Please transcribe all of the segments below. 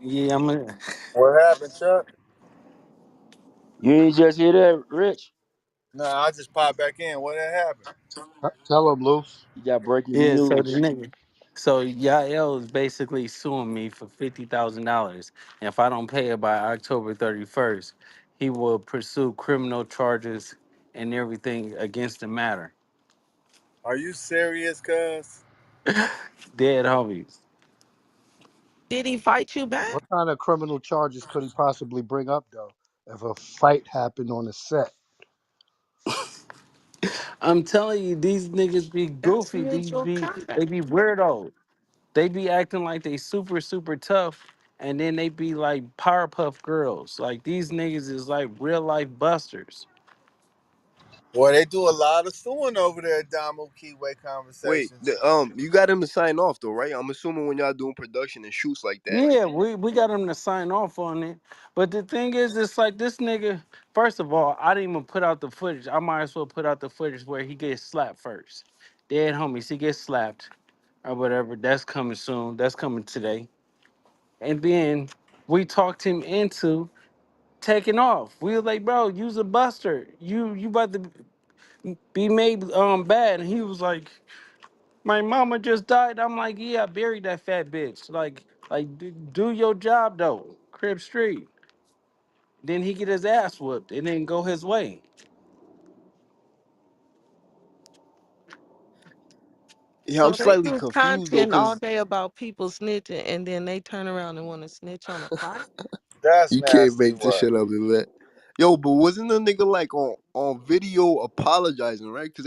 Yeah, I'm a, What happened, Chuck? You ain't just hear that, Rich? Nah, I just popped back in. What had happened? Tell him, Luce. You got breaking yeah. So the news. nigga, so Yah-L is basically suing me for $50,000. If I don't pay it by October 31st, he will pursue criminal charges and everything against the matter. Are you serious, cuz? Dead homies. Did he fight you back? What kind of criminal charges could he possibly bring up, though, if a fight happened on the set? I'm telling you, these niggas be That's goofy. mutual They combat. be weirdos. They be acting like they super tough, and then they be like Powerpuff Girls. Like these niggas is like real life busters. Boy, they do a lot of suing over there at Damo Keyway Wait, Conversations. you got him to sign off though, right? I'm assuming when y'all doing production and shoots like that. Yeah, we got them to sign off on it. But the thing is, it's like this nigga. First of all, I didn't even put out the footage. I might as well put out the footage where he gets slapped first. Dead homies, he gets slapped or whatever. That's coming soon. That's coming today. And then we talked him into taking off. We was like, bro, you's a buster. You about to be made bad. And he was like, my mama just died. I'm like, yeah, I buried that fat bitch. Do your job though. Crib Street. Then he get his ass whooped. It didn't go his way. Yeah, I'm So they slightly do confused though, content all cause day about people snitching, and then they turn around and want to snitch on a fight. That's you can't nasty make this work. shit up, man. Yo, but wasn't the nigga like on video apologizing, right? Cause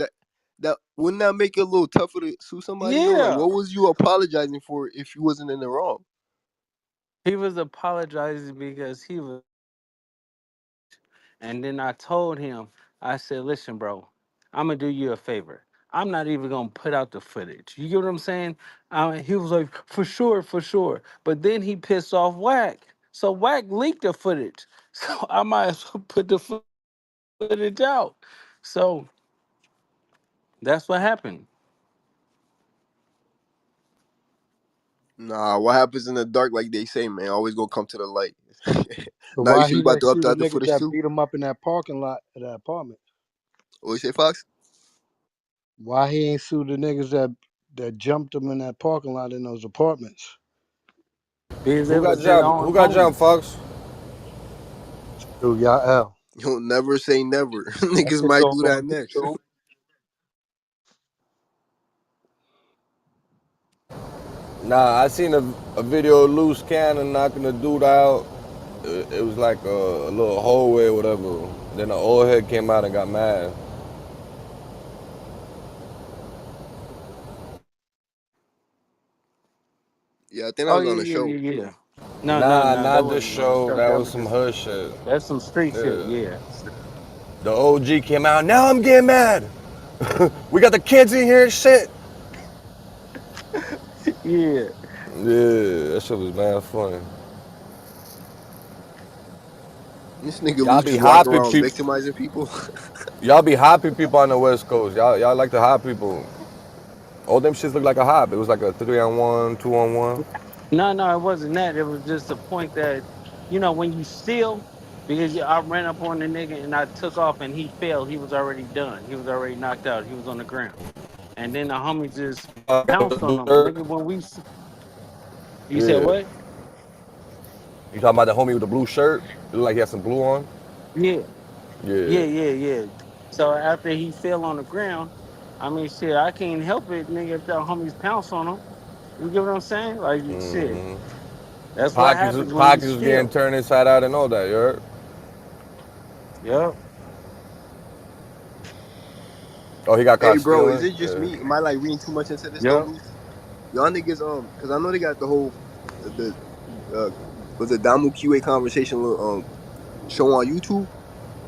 that wouldn't that make it a little tougher to sue somebody though? Like, Yeah. what was you apologizing for if you wasn't in the wrong? He was apologizing because he was. And then I told him, I said, listen, bro, I'm gonna do you a favor. I'm not even gonna put out the footage. You get what I'm saying? He was like, for sure, for sure. But then he pissed off Wack. So Wack leaked the footage. So I might as well put the footage out. So that's what happened. Nah, what happens in the dark, like they say, man, always gonna come to the light. So Now you why say you he about didn't to sue the update the niggas footage that too? beat him up in that parking lot of that apartment? What you say, Fox? Why he ain't sue the niggas that jumped him in that parking lot in those apartments? Because it Who got was their jumped? own Who got jumped, homies. Fox? Sue Yah-L. You'll never say never. That Niggas shit's might all do on that next. YouTube. Nah, I seen a video of Luce Cannon knocking the dude out. It was like a little hallway or whatever. Then the old head came out and got mad. Yeah, I think that Oh was yeah, on the yeah, show. yeah, yeah. No, no, Nah, no. That not the wasn't on the show. show. That That was was some just hood shit. that's some street shit. Yeah. Yeah. The OG came out. Now I'm getting mad. We got the kids in here and shit. Yeah. Yeah, that shit was mad funny. This nigga Y'all Luke be just walk happy around people. victimizing people. Y'all be happy people on the West Coast. Y'all like the hot people. All them shits look like a hop. It was like a 3-on-1, 2-on-1. No, no, it wasn't that. It was just the point that, when you steal, because I ran up on the nigga and I took off and he fell. He was already done. He was already knocked out. He was on the ground. And then the homies just pounced on him. Nigga, when you said Yeah. what? You talking about the homie with the blue shirt? It looked like he had some blue on. Yeah, Yeah. yeah. So after he fell on the ground, I mean, shit, I can't help it, nigga, if the homies pounce on him. You get what I'm saying? Like, shit. That's what happens when you Pockets was getting steal. turned inside out and all that. You heard? Yep. Oh, he got Hey, caught bro, is stealing. it just Yeah. me? Am I like reading too much into this though, Yep. Luke? Y'all niggas, cause I know they got the whole the was it Damu QA conversation show on YouTube,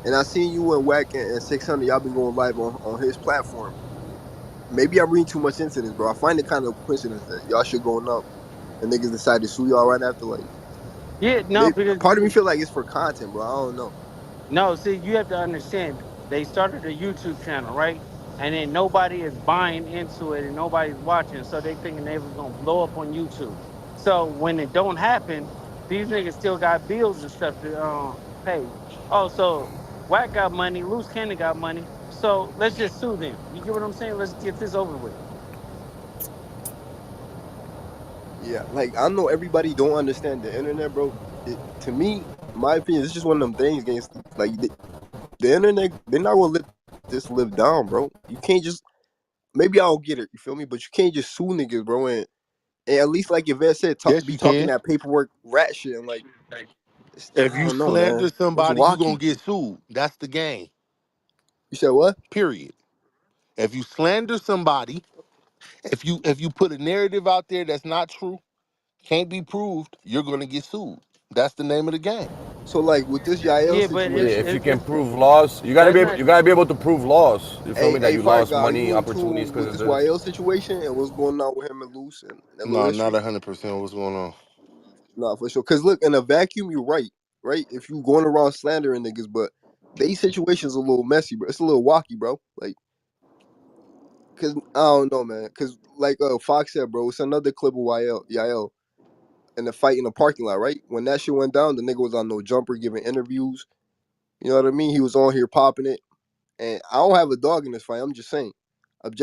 and I seen you and Wack and 600. Y'all been going live on his platform. Maybe I'm reading too much into this, bro. I find it kind of a coincidence that y'all shit going up and niggas decided to sue y'all right after. Like, Yeah, no, maybe, because part of me feel like it's for content, bro. I don't know. no, see, you have to understand. They started a YouTube channel, right? And then nobody is buying into it, and nobody's watching, so they thinking they was gonna blow up on YouTube. So when it don't happen, These niggas still got bills and stuff to pay. Oh, so Wack got money, Loose Cannon got money. So let's just sue them. You get what I'm saying? Let's get this over with. Yeah, like I know everybody don't understand the internet, bro. To me, my opinion, it's just one of them things. Against like the internet, they're not gonna let this live down, bro. You can't just maybe I don't get it. You feel me? But you can't just sue niggas, bro. And at least like Yvette said, Yes, be you talking can. that paperwork rat shit. And like, If I you don't know, slander man. It's somebody, you gonna wacky. get sued. That's the game. You said what? Period. If you slander somebody, if you put a narrative out there that's not true, can't be proved, you're gonna get sued. That's the name of the game. So like with this Yah-L Yeah, but Yeah, situation, if you can it's prove loss, you gotta that's be able, not. you gotta be able to prove loss. You feel me? That hey you Fire lost God, are money, you in opportunities tune because with of this this. YL situation and what's going on with him and Luce and little No, not history? 100% what's going on. Nah, for sure. Cause look, in a vacuum, you're right, right? If you going around slandering niggas, but they situation's a little messy, bro. It's a little wacky, bro. Like, cause I don't know, man. Cause like Fox said, bro, it's another clip of YL in the fight in the parking lot, right? When that shit went down, the nigga was on no jumper giving interviews. You know what I mean? He was on here popping it. And I don't have a dog in this fight. I'm just saying.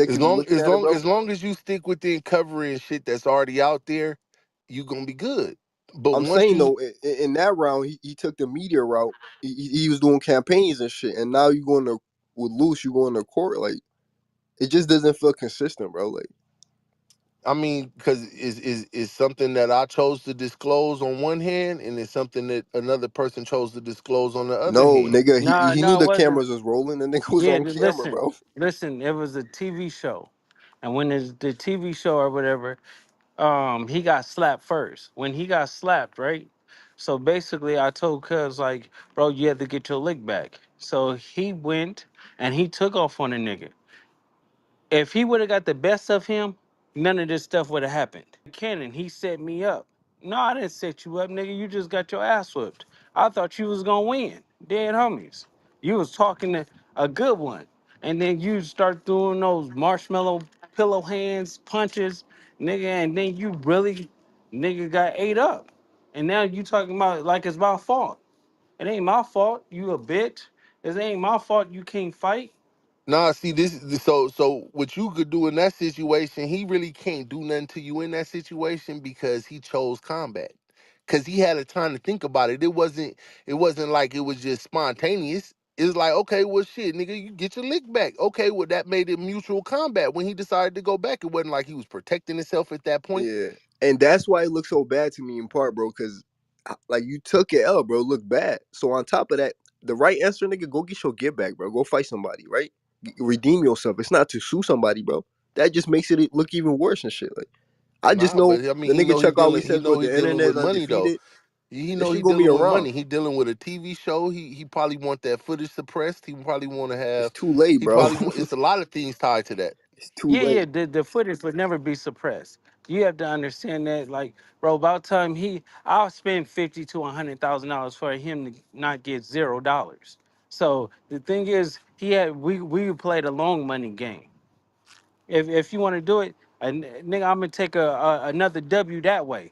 As Objectively long looking as at it, long bro. as long as you stick within covering shit that's already out there, you gonna be good. But I'm once saying you though, in that round, he took the media route. He was doing campaigns and shit, and now you going to with Luce, you going to court. Like it just doesn't feel consistent, bro. Like I mean, because is something that I chose to disclose on one hand, and it's something that another person chose to disclose on the other no, hand. nigga, No, he knew no, it the wasn't. cameras was rolling. The nigga was Yeah, on camera, listen, bro. listen. It was a TV show, and when the TV show or whatever, he got slapped first. When he got slapped, right? So basically, I told Cuz like, bro, you have to get your lick back. So he went and he took off on a nigga. If he would have got the best of him, none of this stuff would have happened. Cannon, he set me up. No, I didn't set you up, nigga. You just got your ass whooped. I thought you was gonna win. Dead homies. You was talking to a good one. And then you start doing those marshmallow pillow hands, punches, nigga, and then you really, nigga, got ate up. And now you talking about like it's my fault. It ain't my fault. You a bitch. It ain't my fault you can't fight. Nah, see so what you could do in that situation, he really can't do nothing to you in that situation because he chose combat. Cause he had a time to think about it. It wasn't like it was just spontaneous. It was like, okay, well shit, nigga, you get your lick back. Okay, well that made it mutual combat when he decided to go back. It wasn't like he was protecting himself at that point. Yeah, and that's why it looks so bad to me in part, bro. Because like you took it L, bro. Look bad. So on top of that, the right answer, nigga, go get your get back, bro. Go fight somebody, right? Redeem yourself. It's not to sue somebody, bro. That just makes it look even worse and shit. Like I just Nah, know but I mean the nigga Chuck always he says, "Bro, know he the dealing internet with is money though. undefeated." He This know shit he gonna be dealing with around. money. He dealing with a TV show. He probably want that footage suppressed. He probably want to It's have. too late, He bro. probably want. It's a lot of things tied to that. It's too Yeah, yeah, late. the footage would never be suppressed. You have to understand that, like, bro, about time I'll spend $50,000 to $100,000 for him to not get $0. So the thing is, we played a long money game. If you want to do it, nigga, I'm gonna take another W that way.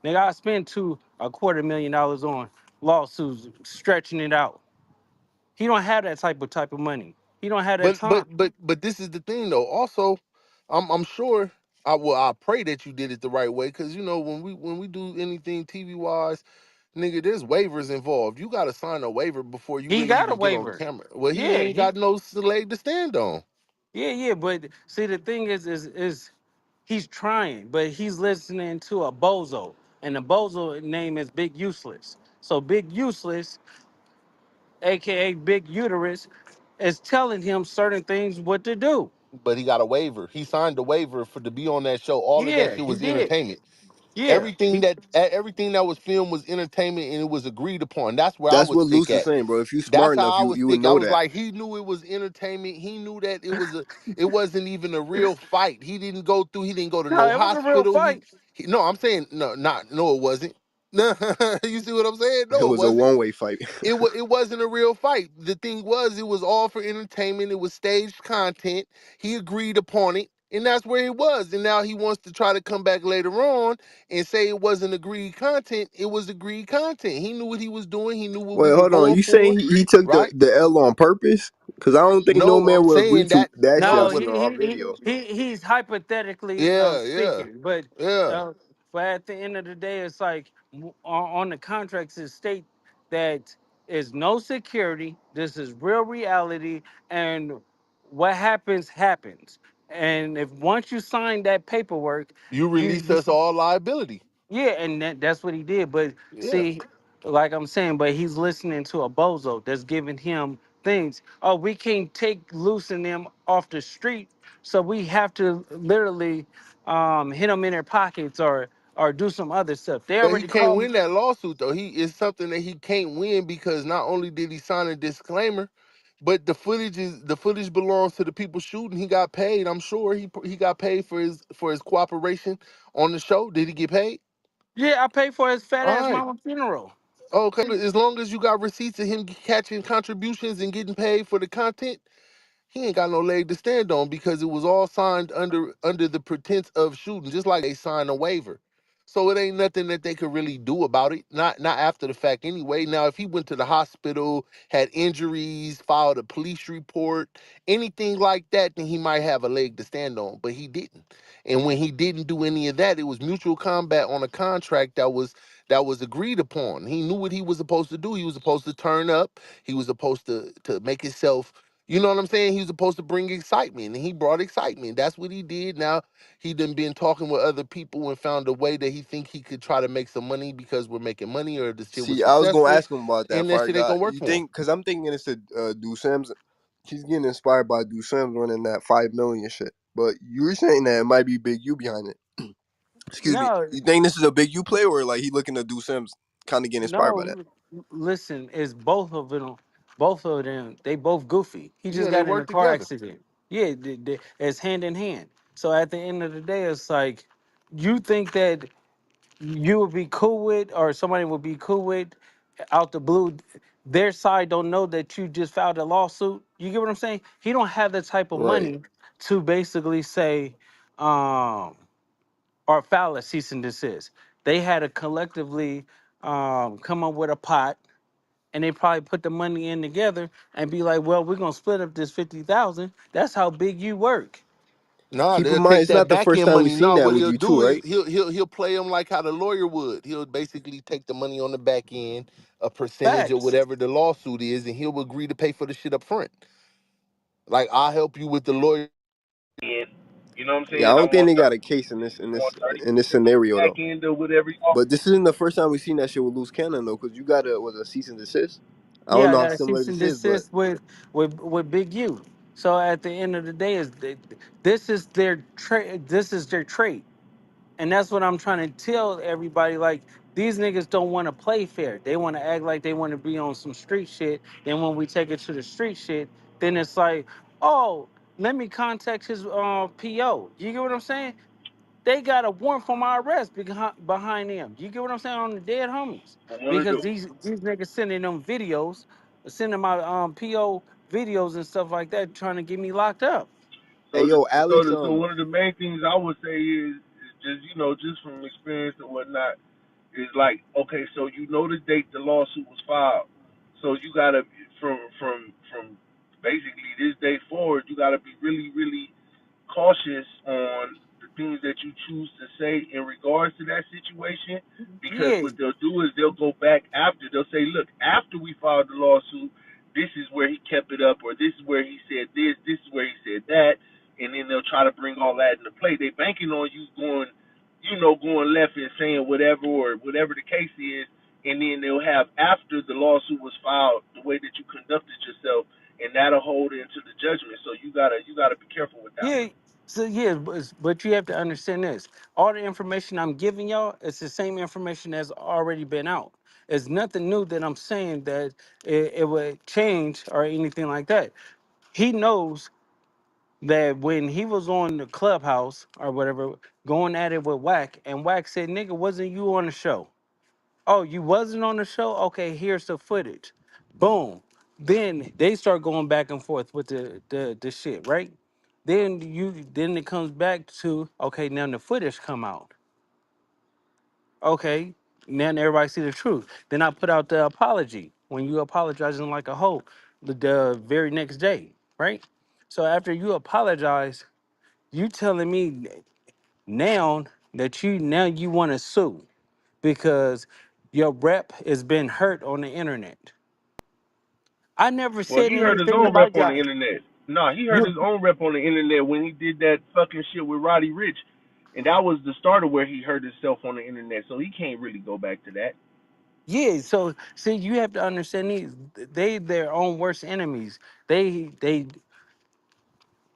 Nigga, I spend a quarter million dollars on lawsuits, stretching it out. He don't have that type of money. He don't have that But time. this is the thing though. Also, I'm sure. I pray that you did it the right way because you know when we do anything TV wise, nigga, there's waivers involved. You got to sign a waiver before you He really got a even get on waiver. camera. Well, he Yeah, ain't got no leg to stand on. yeah. But see, the thing is he's trying, but he's listening to a bozo, and the bozo name is Big Useless. So Big Useless, aka Big Uterus, is telling him certain things what to do. But he got a waiver. He signed a waiver for to be on that show. All of that Yeah, shit he was did. entertainment. Yeah, Everything that was filmed was entertainment and it was agreed upon. That's where I That's would what think Luce is at. saying, bro. If you That's smart how enough, I would you would think. I know was that. like, he knew it was entertainment. He knew that it wasn't even a real fight. He didn't go to no, no it was a real hospital. fight. No, I'm saying no, it wasn't. No, you see what I'm saying? It No, it was a wasn't. one way fight. It wasn't a real fight. The thing was, it was all for entertainment. It was staged content. He agreed upon it. And that's where it was. And now he wants to try to come back later on and say it wasn't agreed content. It was agreed content. He knew what he was doing. He knew what we Wait, were hold on. going You for, saying he took right? the L on purpose? Because I don't think no No, man I'm would agree saying to that that shit No, was, wasn't on video. he's hypothetically yeah, yeah, speaking, but yeah. uh, but at the end of the day, it's like on the contracts it state that is no security. This is real reality, and what happens happens. And if once you sign that paperwork, You you release us all liability. yeah, and that's what he did. But Yeah. see, like I'm saying, but he's listening to a bozo that's giving him things. Oh, we can't take loosen them off the street, so we have to literally hit them in their pockets or do some other stuff. They But he already can't called. win that lawsuit though. He It's something that he can't win because not only did he sign a disclaimer, but the footage belongs to the people shooting. He got paid. I'm sure he got paid for his cooperation on the show. Did he get paid? Yeah, I paid for his fat All ass right. mama funeral. Okay. As long as you got receipts of him catching contributions and getting paid for the content, he ain't got no leg to stand on because it was all signed under the pretense of shooting, just like they signed a waiver. So it ain't nothing that they could really do about it. Not after the fact anyway. Now if he went to the hospital, had injuries, filed a police report, anything like that, then he might have a leg to stand on. But he didn't. And when he didn't do any of that, it was mutual combat on a contract that was agreed upon. He knew what he was supposed to do. He was supposed to turn up. He was supposed to make himself, you know what I'm saying? He was supposed to bring excitement, and he brought excitement. That's what he did. Now he done been talking with other people and found a way that he think he could try to make some money because we're making money or the shit was See, I was gonna successful, ask him about that. and that Fire shit ain't God, gonna work you for him. think? Because I'm thinking it's a Do Sims. He's getting inspired by Do Sims running that 5 million shit. But you were saying that it might be Big U behind it. Excuse me. No, You think this is a Big U play or like he looking to Do Sims, kind of getting inspired by that? no. Listen, it's both of them. Both of them. They both goofy. He just Yeah, they got in a work car together. accident. Yeah, it's hand in hand. So at the end of the day, it's like you think that you would be cool with, or somebody would be cool with, out the blue. Their side don't know that you just filed a lawsuit. You get what I'm saying? He don't have the type of Right. money to basically say, um, or file a cease and desist. They had to collectively come up with a pot, and they probably put the money in together and be like, "Well, we're gonna split up this 50,000." That's how big you work. Nah, Keep in they'll mind, take it's that not the back first end time we've money. seen No, that what with he'll you too, do is right? he'll play him like how the lawyer would. He'll basically take the money on the back end, a percentage of Facts. whatever the lawsuit is, and he'll agree to pay for the shit up front. Like I'll help you with the lawyer. And you know what I'm Yeah, I saying? I don't think want they 30, got a case in this I want 30 in this with the scenario back though. end or whatever y'all. But this isn't the first time we've seen that shit with loose cannon though, because you got a cease and desist. I don't Yeah, I know how got a similar cease and this is, but desist with Big U. So at the end of the day, this is their trade. This is their trait, and that's what I'm trying to tell everybody. Like these niggas don't want to play fair. They want to act like they want to be on some street shit. Then when we take it to the street shit, then it's like, oh, let me contact his PO. You get what I'm saying? They got a warrant for my arrest behind them. You get what I'm saying, on the dead homies, I want to because do. these niggas sending them videos, sending my PO videos and stuff like that, trying to get me locked up. hey So, yo, Alex, so one of the main things I would say is just just from experience and whatnot is like, okay, so the date the lawsuit was filed, so you gotta from basically this day forward, you gotta be really really cautious on the things that you choose to say in regards to that situation, because Yeah, what they'll do is they'll go back after. They'll say, look, after we filed the lawsuit, this is where he kept it up, or this is where he said this is where he said that, and then they'll try to bring all that into play. They banking on you going left and saying whatever or whatever the case is, and then they'll have after the lawsuit was filed the way that you conducted yourself, and that'll hold into the judgment. So you gotta be careful with that yeah. one. So yeah, but you have to understand this. All the information I'm giving y'all, it's the same information that's already been out. It's nothing new that I'm saying that it would change or anything like that. He knows that when he was on the clubhouse or whatever, going at it with Wack, and Wack said, "Nigga, wasn't you on the show?" Oh, you wasn't on the show? Okay, here's the footage. Boom. Then they start going back and forth with the shit, right? Then it comes back to, okay, now the footage come out. Okay, now everybody see the truth. Then I put out the apology when you apologizing like a hoe the very next day, right? So after you apologize, you telling me now now you want to sue because your rep has been hurt on the internet. I never Well, said he heard his anything own rep about on the y'all. internet. No, he heard You his own rep on the internet when he did that fucking shit with Roddy Rich, and that was the start of where he hurt himself on the internet. So he can't really go back to that. Yeah, so see, you have to understand these. They their own worst enemies. They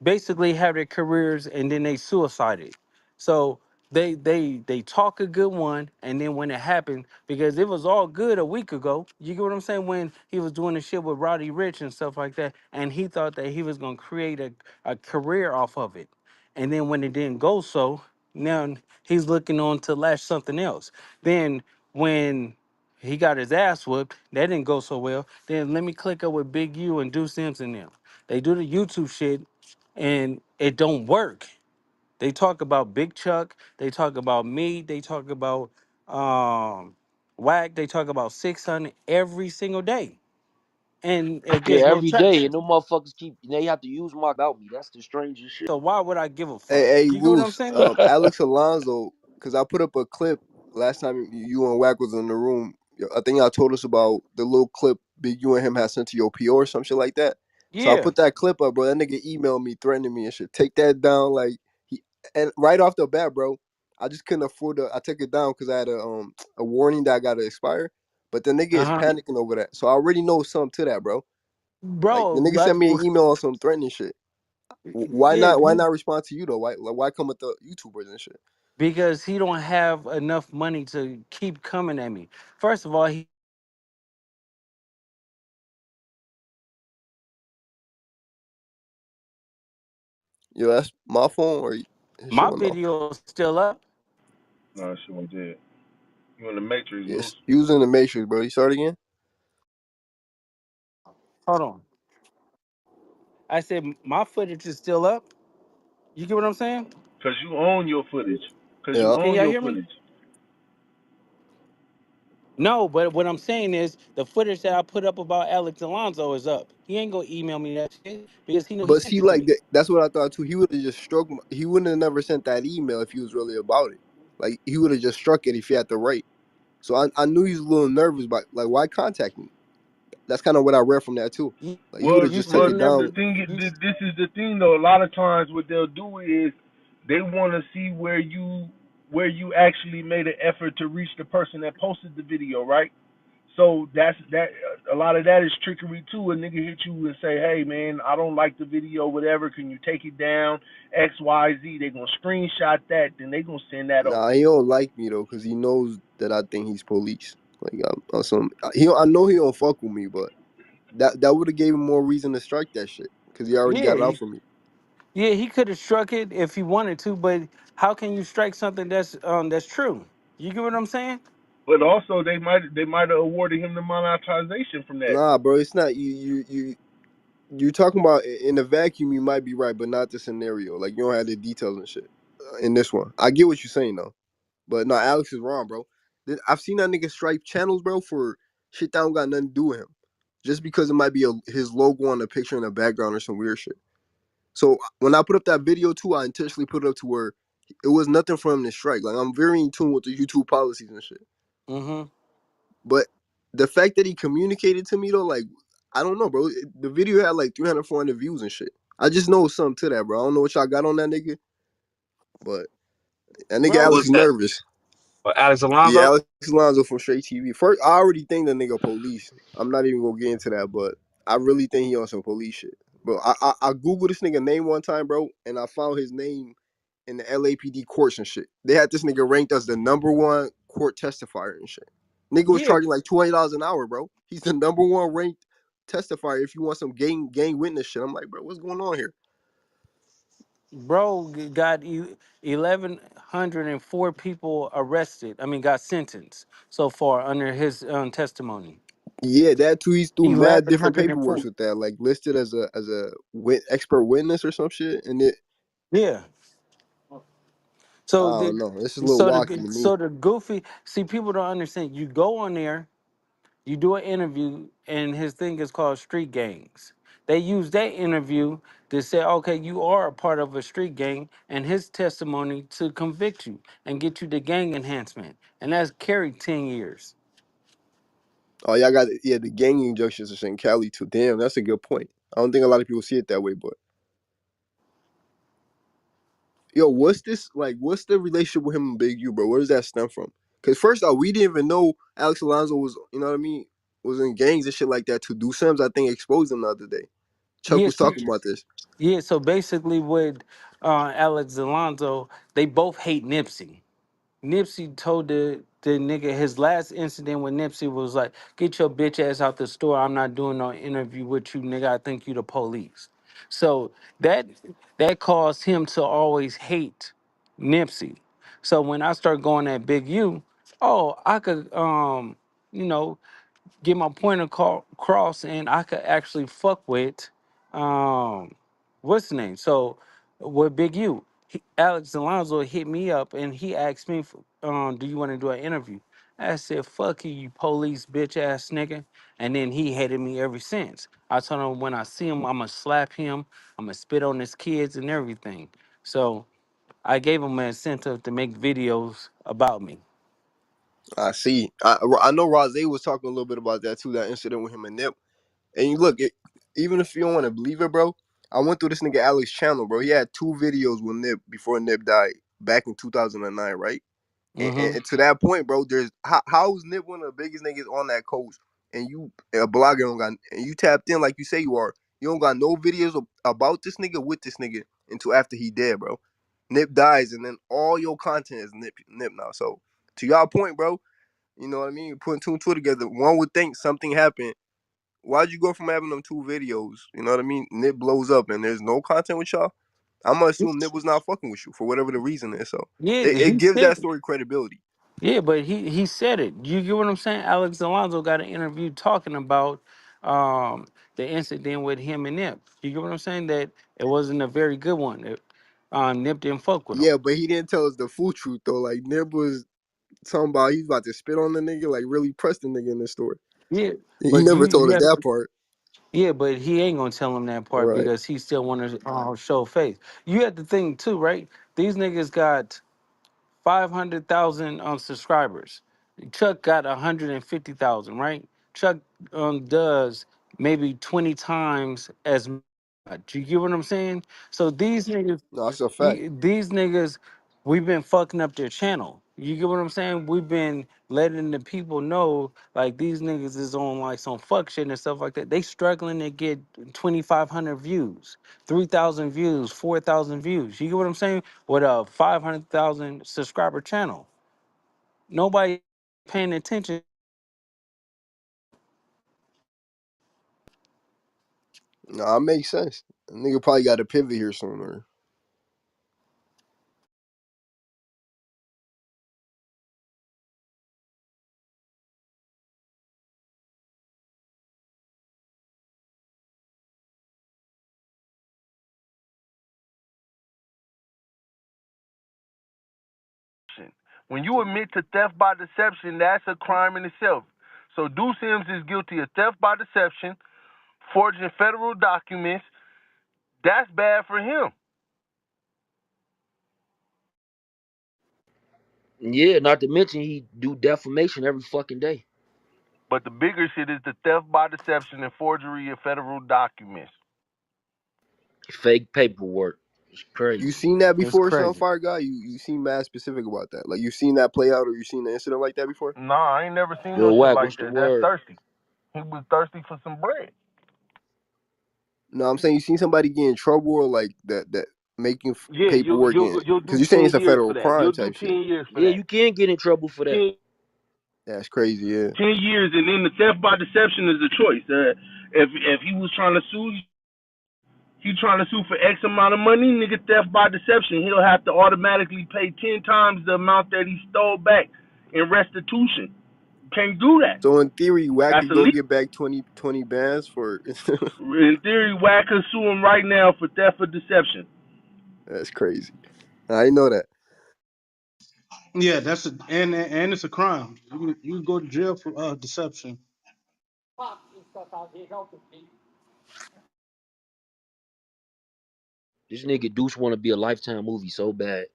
basically have their careers and then they suicided. So they talk a good one and then when it happened, because it was all good a week ago. You get what I'm saying? When he was doing the shit with Roddy Rich and stuff like that, and he thought that he was gonna create a career off of it. And then when it didn't go so, now he's looking on to lash something else. Then when he got his ass whooped, that didn't go so well. Then let me click up with Big U and Do Sims and them. They do the YouTube shit and it don't work. They talk about Big Chuck, they talk about me, they talk about um Wack, they talk about 600 every single day. And it Yeah, gets no every day, traction. and them motherfuckers keep. They have to use my about me. That's the strangest shit. So why would I give a fuck? Hey, You get what I'm Luce, saying? Alex Alonso, because I put up a clip last time you and Wack was in the room. I think y'all told us about the little clip Big U and him had sent to your PO or some shit like that. So I Yeah. put that clip up, bro. That nigga emailed me, threatening me and shit. Take that down, like he. And right off the bat, bro, I just couldn't afford to. I took it down because I had a warning that I got to expire. But the nigga is Uh-huh. panicking over that, so I already know something to that, bro. Like the Bro, nigga like, sent me an email on some threatening shit. Why yeah, not? Why not respond to you though? Why come with the YouTubers and shit? because he don't have enough money to keep coming at me. First of all, Yo, that's my phone or his shit my went off. video is still up. No, that shit went dead. You in the Matrix, Yes, Luce? using the Matrix, bro. You start again? Hold on. I said my footage is still up. You get what I'm saying? Cause you own your footage. Cause you Yeah. Can own y'all your hear me? footage. No, but what I'm saying is the footage that I put up about Alex Alonso is up. He ain't gonna email me that shit because he know he But sent see, it to like me. that's what I thought too. He would have just struck. He wouldn't have never sent that email if he was really about it. Like he would have just struck it if he had to write. So I knew he was a little nervous, but like, why contact me? That's kind of what I read from that too. You, Like he would Well, have you just took should well, it the never. down. thing You, this is the thing though. A lot of times, what they'll do is they want to see where you actually made an effort to reach the person that posted the video, right? So that's that. A lot of that is trickery too. A nigga hit you and say, "Hey man, I don't like the video, whatever. Can you take it down? X, Y, Z." They gonna screenshot that, then they gonna send that Nah, over. he don't like me though, cause he knows that I think he's police. Like I'm some. I know he don't fuck with me, but that would have gave him more reason to strike that shit, cause he already yeah, got it out for me. yeah, he could have struck it if he wanted to, but how can you strike something that's true? You get what I'm saying? But also, they might have awarded him the monetization from that. Nah, bro, it's not you talking about in a vacuum. You might be right, but not the scenario. Like you don't have the details and shit in this one. I get what you're saying though, but no, Alex is wrong, bro. I've seen that nigga stripe channels, bro, for shit that don't got nothing to do with him, just because it might be his logo on the picture in the background or some weird shit. So when I put up that video too, I intentionally put it up to where it was nothing for him to strike. Like I'm very in tune with the YouTube policies and shit. Mm-hmm. But the fact that he communicated to me though, like I don't know, bro. The video had like 300, 400 views and shit. I just know something to that, bro. I don't know what y'all got on that nigga, but that nigga Bro, Alex Who's is that? nervous. Alex Yeah, Alonso? Alex Alonso from Straight TV. First, I already think the nigga police. I'm not even gonna get into that, but I really think he on some police shit. Bro, I googled this nigga name one time, bro, and I found his name in the LAPD courts and shit. They had this nigga ranked as the number one court testifier and shit. Nigga was yeah, charging like $20 an hour, bro. He's the number one ranked testifier if you want some gang witness shit. I'm like, bro, what's going on here? bro got 1,104 people arrested. I mean, got sentenced so far under his testimony. Yeah, that too. He's through mad Eleven different hundred and paperwork four. with that, like listed as a expert witness or some shit. And it, Yeah. I So don't the know. This is a little wacky to me. so the goofy. See, people don't understand. You go on there, you do an interview, and his thing is called Street Gangs. They use that interview to say, okay, you are a part of a street gang, and his testimony to convict you and get you the gang enhancement, and that's carried 10 years. Oh, y'all got yeah the gang injunctions are in Cali too. Damn, that's a good point. I don't think a lot of people see it that way, but yo, what's this like? What's the relationship with him and Big U, bro? Where does that stem from? Because first off, we didn't even know Alex Alonso was, you know what I mean, was in gangs and shit like that. To do Sims, I think exposed him the other day. Chuck was Yes, talking about this. yeah. So basically, with Alex Alonso, they both hate Nipsey. Nipsey told the nigga his last incident with Nipsey was like, "Get your bitch ass out the store. I'm not doing no interview with you, nigga. I think you the police." So that that caused him to always hate Nipsey. So when I start going at Big U, oh, I could you know, get my point across, and I could actually fuck with um what's the name? So with Big U, Alex Alonso hit me up and he asked me, do you want to do an interview? I said, fuck you, you police bitch ass nigga. And then he hated me ever since. I told him when I see him, I'ma slap him, I'ma spit on his kids and everything. So I gave him an incentive to make videos about me. I see. I know Rose was talking a little bit about that too. That incident with him and Nip. And you look, even if you don't want to believe it, bro, I went through this nigga Alex channel, bro. He had two videos with Nip before Nip died back in 2009, right? Hmm. And to that point, bro, there's how is Nip one of the biggest niggas on that coast, and you a blogger don't got, and you tapped in like you say you are. You don't got no videos about this nigga with this nigga until after he dead, bro. Nip dies, and then all your content is Nip now. So to y'all point, bro, you know what I mean? You're putting two and two together. One would think something happened. Why'd you go from having them two videos? You know what I mean? Nip blows up and there's no content with y'all. I'm gonna assume Nip was not fucking with you for whatever the reason is. So Yeah, it he gives said. that story credibility. Yeah, but he said it. You get what I'm saying? Alex Alonso got an interview talking about the incident with him and Nip. You get what I'm saying? That it wasn't a very good one. Nip didn't fuck with him. Yeah, but he didn't tell us the full truth though. Like Nip was talking about he's about to spit on the nigga, like really press the nigga in this story. Yeah, He but never told you us have that part. yeah, but he ain't gonna tell him that part Right. because he still want to show face. You have to think too, right? These niggas got 500,000 subscribers. Chuck got 150,000, right? Chuck does maybe 20 times as much. You get what I'm saying? So No, that's a fact. these niggas, we've been fucking up their channel. You get what I'm saying? We've been letting the people know like these niggas is on like some fuck shit and stuff like that. They struggling to get 2,500 views, 3,000 views, 4,000 views. You get what I'm saying? With a 500,000 subscriber channel. Nobody paying attention. No, it makes sense. A nigga probably got to pivot here sooner. When you admit to theft by deception, that's a crime in itself. So Du Sims is guilty of theft by deception, forging federal documents. That's bad for him. Yeah, not to mention he do defamation every fucking day. But the bigger shit is the theft by deception and forgery of federal documents. Fake paperwork. It's You crazy. seen that It's before, crazy. Sunfire guy? You seen mad specific about that? Like you seen that play out, or you seen an incident like that before? Nah, I ain't never seen Yo, no shit Wack, like what's the that. That's word? thirsty. He was thirsty for some bread. No, I'm saying you seen somebody get in trouble or like that making Yeah, paperwork in you'll because do you're saying 10 it's a years for federal that. crime You'll do type shit. 10 years for Yeah, that. you can get in trouble for that. 10, That's crazy. Yeah. 10 years, and then the theft by deception is a choice. If he was trying to sue, he trying to sue for X amount of money, nigga, theft by deception, he'll have to automatically pay 10 times the amount that he stole back in restitution. Can't do that. So in theory, Wack That's could go illegal. get back 20 bands for. In theory, Wack could sue him right now for theft or deception. That's crazy. I didn't know that. Yeah, that's and it's a crime. You can go to jail for deception. This nigga Deuce want to be a Lifetime movie so bad.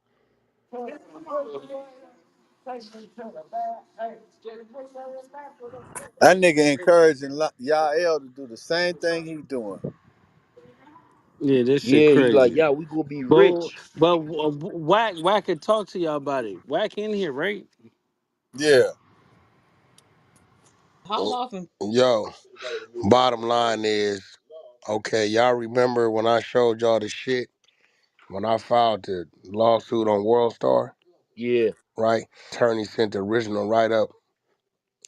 That nigga encouraging Yah-L to do the same thing he doing. Yeah, this shit Yeah, he like, crazy. yeah, we gonna be But rich. Wack could talk to y'all about it. Wack in here, right? Yeah. Yo, bottom line is, okay, y'all remember when I showed y'all the shit when I filed the lawsuit on World Star, Yeah. right? Attorney sent the original write up,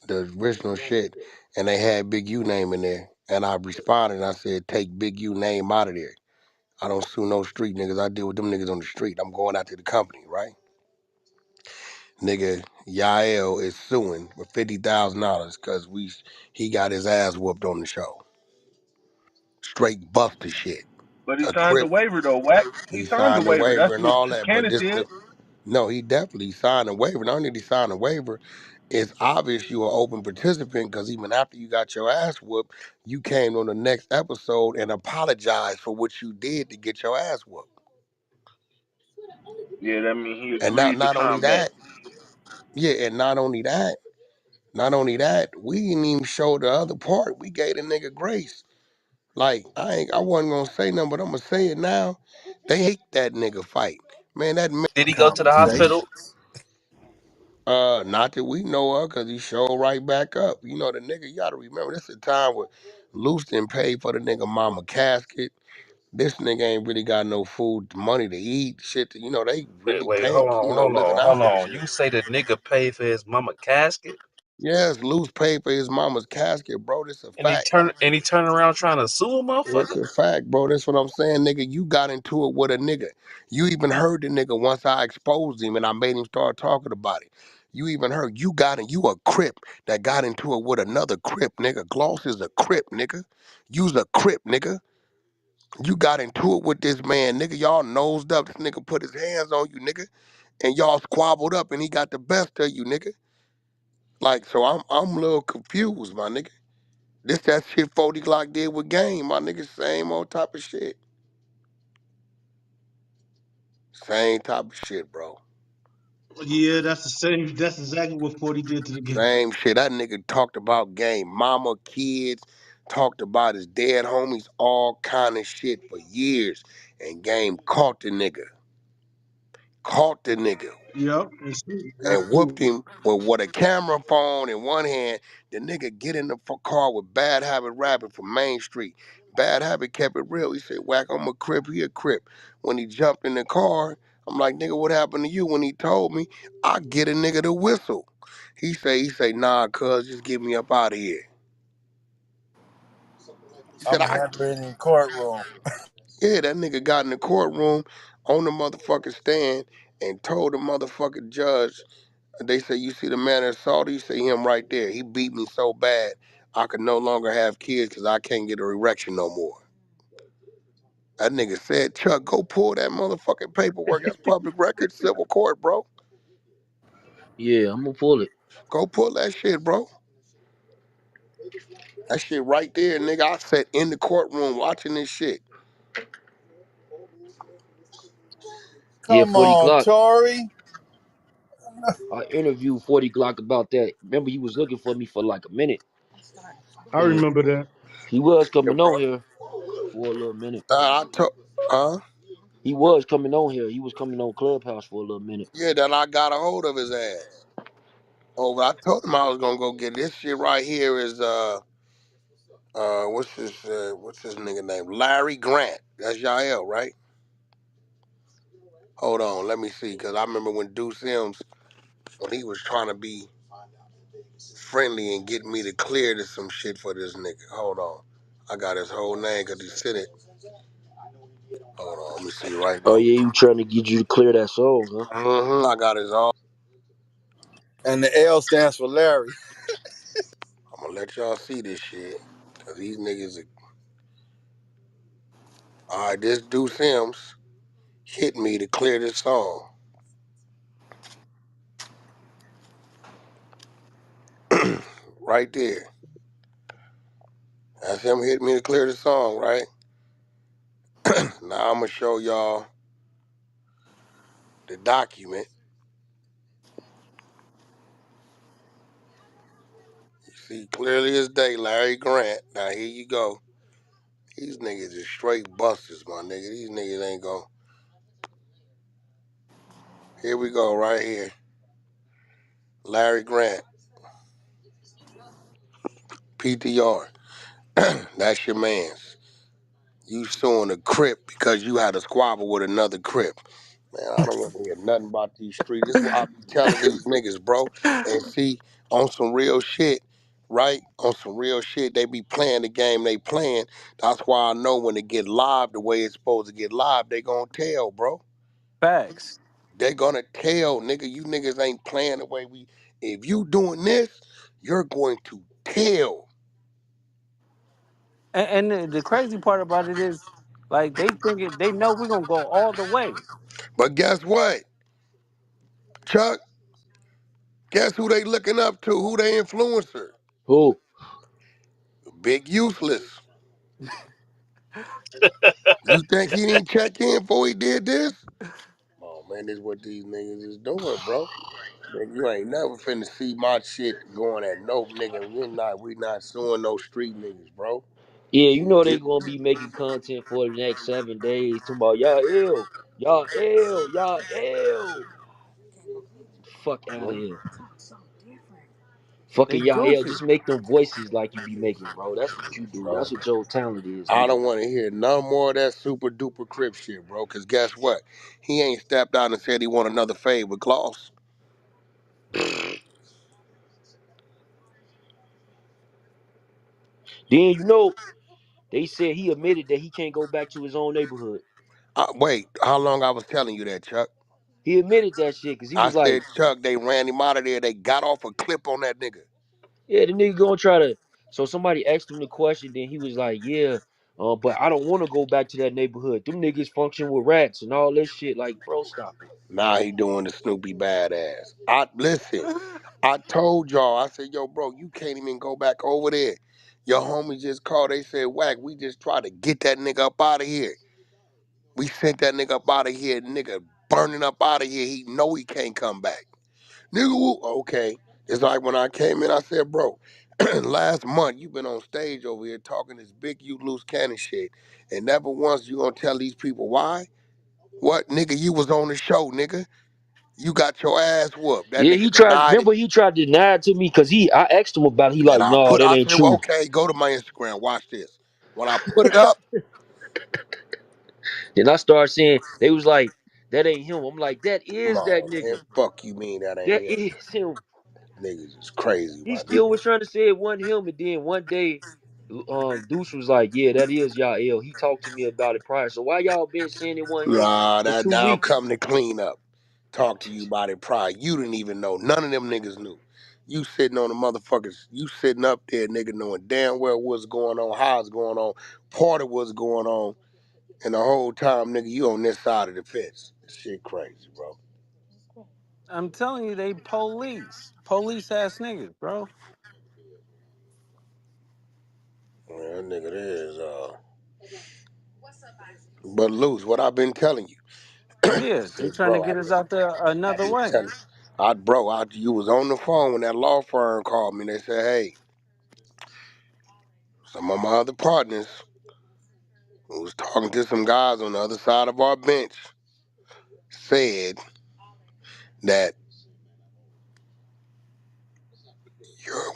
the original shit, and they had Big U name in there. And I responded and I said, take Big U name out of there. I don't sue no street niggas. I deal with them niggas on the street. I'm going after the company, right? Nigga, Yah-L is suing for $50,000 because he got his ass whooped on the show. Straight busted shit. But he A signed the crip. waiver though, Wack. He He signed the signed a waiver. waiver That's and what all that, but Cannon this said. the no, he definitely signed a waiver. Not only did he sign a waiver, it's obvious you are open participant because even after you got your ass whooped, you came on the next episode and apologized for what you did to get your ass whooped. Yeah, that means he And agreed to not only combat. that, yeah, and not only that, we didn't even show the other part. We gave the nigga grace. Like I wasn't gonna say nothing, but I'm gonna say it now. They hate that nigga fight. Man, that man Did he go to the conversation. hospital? Not that we know of, cause he showed right back up. You know the nigga. You gotta remember, this is a time where Luce didn't pay for the nigga mama casket. This nigga ain't really got no food, money to eat. Shit, they Wait, really wait, paying, living out hold and on. shit. You say the nigga paid for his mama casket, Yes, Luce paid for his mama's casket, bro. This a and fact. he turned around trying to sue a It's motherfucker? a fact, bro. That's what I'm saying, nigga. You got into it with a nigga. You even heard the nigga once I exposed him and I made him start talking about it. You even heard you a crip that got into it with another crip, nigga. Gloss is a crip, nigga. You's a crip, nigga. You got into it with this man, nigga. Y'all nosed up. This nigga put his hands on you, nigga, and y'all squabbled up, and he got the best of you, nigga. Like, so I'm a little confused, my nigga. This that shit 40 Glock did with Game, my nigga. Same old type of shit. Same type of shit, bro. Yeah, that's the same. That's exactly what 40 did to the game. Same shit. That nigga talked about Game, mama, kids, talked about his dead homies, all kind of shit for years. And Game caught the nigga. Caught the nigga. Yep, that's And whooped true. him with a camera phone in one hand. The nigga get in the car with Bad Habit rapping from Main Street. Bad Habit kept it real. He said, Wack, I'm a crip, he a crip. When he jumped in the car, I'm like, nigga, what happened to you? When he told me, I get a nigga to whistle. He say, nah, cuz, just get me up out of here. He said, I'ma handle it in the courtroom. yeah, that nigga got in the courtroom on the motherfucking stand and told the motherfucking judge. They say, you see the man that assaulted you? See him right there. He beat me so bad, I could no longer have kids because I can't get an erection no more. That nigga said, Chuck, go pull that motherfucking paperwork. That's public record, civil court, bro. Yeah, I'm gonna pull it. Go pull that shit, bro. That shit right there, nigga. I sat in the courtroom watching this shit. Yeah, Come 40 on, Glock. Tory. I interviewed 40 Glock about that. Remember, he was looking for me for like a minute. I And remember that. he was Yeah, coming bro. on here for a little minute. I told, He was coming on here. He was coming on Clubhouse for a little minute. yeah, that I got a hold of his ass. Oh, but I told him I was gonna go get this shit right here is what's his nigga name? Larry Grant. That's Yah-L, right? Hold on, let me see, cause I remember when Deuce Sims, when he was trying to be friendly and get me to clear to some shit for this nigga. Hold on. I got his whole name cause he said it. Hold on, let me see right Oh now. yeah, he was trying to get you to clear that song, huh? I got his all. And the L stands for Larry. gonna let y'all see this shit. Cause these niggas are... Alright, this Deuce Sims hit me to clear this song. Right there. That's him hitting me to clear the song, right? Now I'm gonna show y'all the document. You see clearly as day, Larry Grant. Now here you go. These niggas is straight busters, my nigga. These niggas ain't going. Here we go, right here. Larry Grant, PTR. That's your man's. You suing a Crip because you had a squabble with another Crip. Man, I don't want to hear nothing about these streets. This is what I be telling these niggas, bro. And see, on some real shit, right? On some real shit, they be playing the game they playing. That's why I know when it get live the way it's supposed to get live, they gonna tell, bro. Facts. They gonna tell, nigga, you niggas ain't playing the way we... If you doing this, you're going to tell. And the crazy part about it is, like they think it, they know we're gonna go all the way. But guess what, Chuck? Guess who they looking up to? Who they influencer? Who? Big Useless. You think he didn't check in before he did this? Oh man, this is what these niggas is doing, bro. Nigga, you ain't never finna see my shit going at no nigga. We not suing no street niggas, bro. Yeah, you know they Get, gonna be making content for the next 7 days. Talking about Yah-L, Yah-L, Yah-L. Fuck out of here. They Fucking Yah-L. goofy. Just make them voices like you be making, bro. That's what you do. bro. That's what your talent is, I nigga. don't want to hear no more of that super duper crip shit, bro. Cause guess what? He ain't stepped out and said he want another fade with Gloss. Then you know they said he admitted that he can't go back to his own neighborhood. Wait, how long I was telling you that, Chuck? He admitted that shit because he I was like, said, Chuck, they ran him out of there. They got off a clip on that nigga. yeah, the nigga gonna try to. So somebody asked him the question, then he was like, yeah, but I don't want to go back to that neighborhood. Them niggas function with rats and all this shit. Like, bro, stop it. Now he doing the Snoopy badass. Listen, I told y'all, I said, yo, bro, you can't even go back over there. Your homie just called. They said, Wack, we just tried to get that nigga up out of here. We sent that nigga up out of here. Nigga burning up out of here. He know he can't come back. Nigga, okay. It's like when I came in, I said, bro, last month you been on stage over here talking this big you loose cannon shit. And never once you gonna tell these people why? What, nigga, you was on the show, nigga. You got your ass whooped. That Yeah, nigga he tried. denied it. Remember, he tried to deny it to me because I asked him about it. He And like, no, that I ain't said, well, true. okay, go to my Instagram, watch this. When I put it up, Then I started saying they was like, that ain't him. I'm like, that is that no, man, nigga. fuck you mean that ain't That him. is him. Niggas is crazy, He my still nigga. was trying to say it wasn't him, and then one day, Deuce was like, "Yeah, that is Yah-L. He talked to me about it prior. So why y'all been saying it wasn't him Nah, for that two now weeks?" come to clean up. Talk to you about it prior. You didn't even know. None of them niggas knew. You sitting on the motherfuckers. You sitting up there, nigga, knowing damn well what's going on, how it's going on, part of what's going on, and the whole time, nigga, you on this side of the fence. This shit crazy, bro. I'm telling you, they police ass niggas, bro. Man, that nigga there is, but Luce, what I've been telling you, Yeah, they said, trying to bro, get us out there I've another been way. telling you was on the phone when that law firm called me and they said, hey, some of my other partners who was talking to some guys on the other side of our bench said that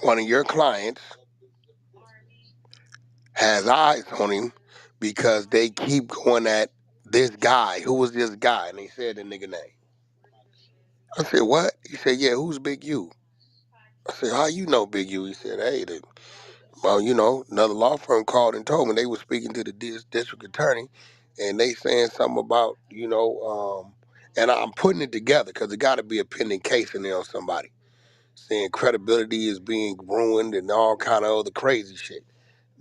one of your clients has eyes on him because they keep going at this guy. Who was this guy? And they said the nigga name. I said, what? He said, yeah, who's Big U? I said, how you know Big U? He said, hey, well, another law firm called and told me they were speaking to the district attorney and they saying something about, and I'm putting it together because it got to be a pending case in there on somebody. saying credibility is being ruined and all kind of other crazy shit.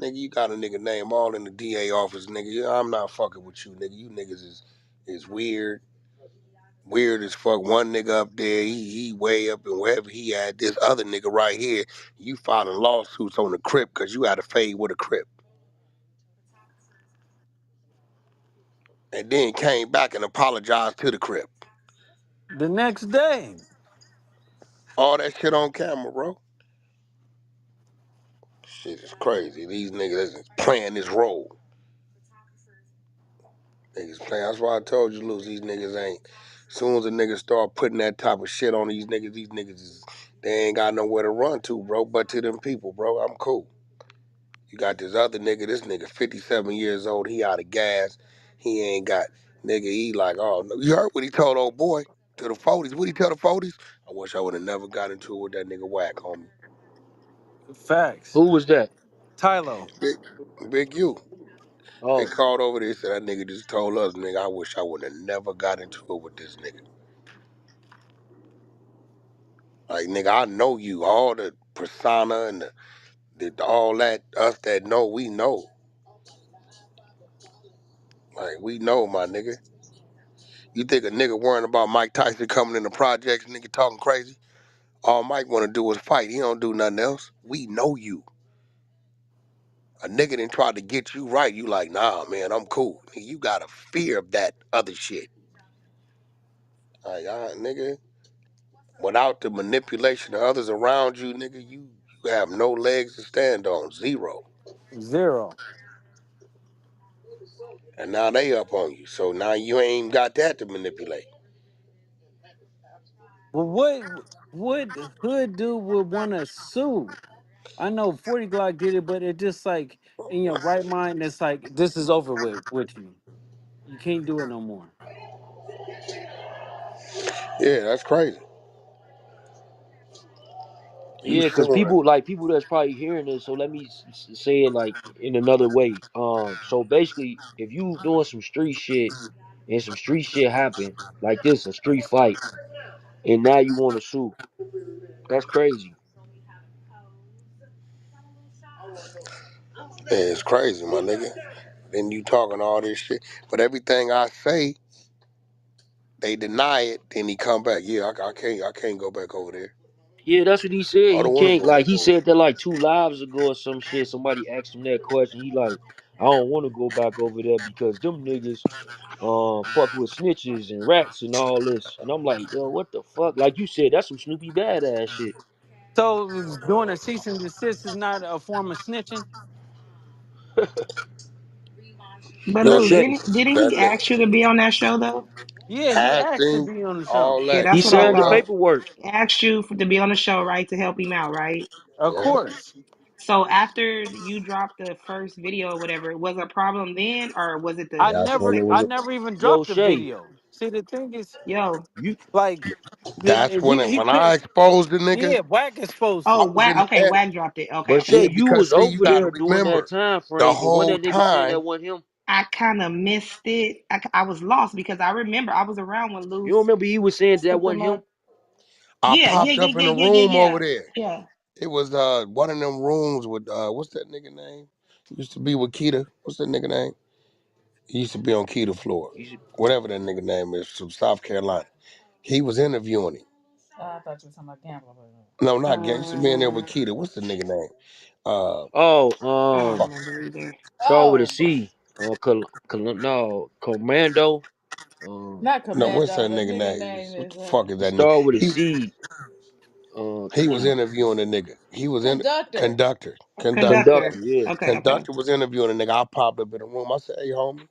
Nigga, you got a nigga name all in the DA office, nigga. Yeah, I'm not fucking with you, nigga. You niggas is weird. Weird as fuck. One nigga up there, he way up and wherever he at. This other nigga right here, you filing lawsuits on the Crip because you had a fade with a Crip. And then came back and apologized to the Crip. The next day. All that shit on camera, bro. Shit is crazy. These niggas is playing this role. Niggas playing. That's why I told you, Luce, these niggas ain't. As soon as a nigga start putting that type of shit on these niggas is, they ain't got nowhere to run to, bro, but to them people, bro. I'm cool. You got this other nigga, this nigga 57 years old, he out of gas. He ain't got, nigga, he like, oh, no. You heard what he told old boy to the 40s. What he tell the 40s? I wish I would have never got into it with that nigga Wack, homie. Facts. Who was that? Tylo. Big, big you. They Oh, called over there, said that nigga just told us, nigga, I wish I would have never got into it with this nigga. Like, nigga, I know you. All the persona and all that, us that know, we know. Like, we know, my nigga. You think a nigga worrying about Mike Tyson coming in the projects, nigga talking crazy? All Mike want to do is fight. He don't do nothing else. We know you. A nigga done tried to get you right. You like, nah, man, I'm cool. You got a fear of that other shit. Like, nigga, without the manipulation of others around you, nigga, you have no legs to stand on. Zero. Zero. And now they up on you. So now you ain't got that to manipulate. But what hood dude would want to sue? I know 40 Glock did it, but it just like in your right mind, it's like this is over with you. You can't do it no more. Yeah, that's crazy. You yeah, cause suing. people that's probably hearing this. So let me say it like in another way. So basically, if you doing some street shit and some street shit happen like this, a street fight, and now you want to sue, that's crazy. Yeah, it's crazy, my nigga. Then you talking all this shit. But everything I say, they deny it. Then he come back. Yeah, I can't go back over there. Yeah, that's what he said. I He don't want to can't go like back he over said there. that like 2 lives ago or some shit. Somebody asked him that question. He like, I don't want to go back over there because them niggas fuck with snitches and rats and all this. And I'm like, yo, what the fuck? Like you said, that's some Snoopy badass shit. So doing a cease and desist is not a form of snitching. But That Now Lou, nigga, check. didn't that he nigga ask you to be on that show though? Yeah, he asked to acting, be on the show. all Yeah, that. He that's what I signed the Uh, thought. paperwork. He asked you to be on the show, right, to help him out, right? Of yeah. course. So after you dropped the first video or whatever, was a problem then, or was it the That's when it I was. never even Yo, dropped the Shay, video. See, the thing is, yo? you like, That's when he when I could, exposed the nigga. yeah, Wack exposed I Oh, it. was in Wack. the Okay, edit. Wack dropped it. Okay, but okay. Shay, Yeah, you because was see, you over got to there during that remember, time the frame, and when whole that nigga saying time. that wasn't him, I kind of missed it. I was lost because I remember I was around when you don't Luce remember he was saying that put wasn't them him? up. I Yeah, yeah, popped yeah, up in yeah, a yeah, yeah, room over yeah, there. yeah. It was one of them rooms with what's that nigga name? He used to be with Keita. What's that nigga name? He used to be on Keita floor. You should, Whatever that nigga name is from South Carolina. He was interviewing him. No, not Gary. He used to be in there with Uh, Keita. What's the nigga name? Uh oh, I don't fuck. remember either. start with a C. No, Commando. No, what's that nigga name? What the fuck is It that nigga? started with a He C. he was Damn, interviewing a nigga. He was in conductor. Conductor, yeah. conductor. Conductor. Yeah, Okay, okay. Conductor was interviewing a nigga. I popped up in the room. I said, hey homie.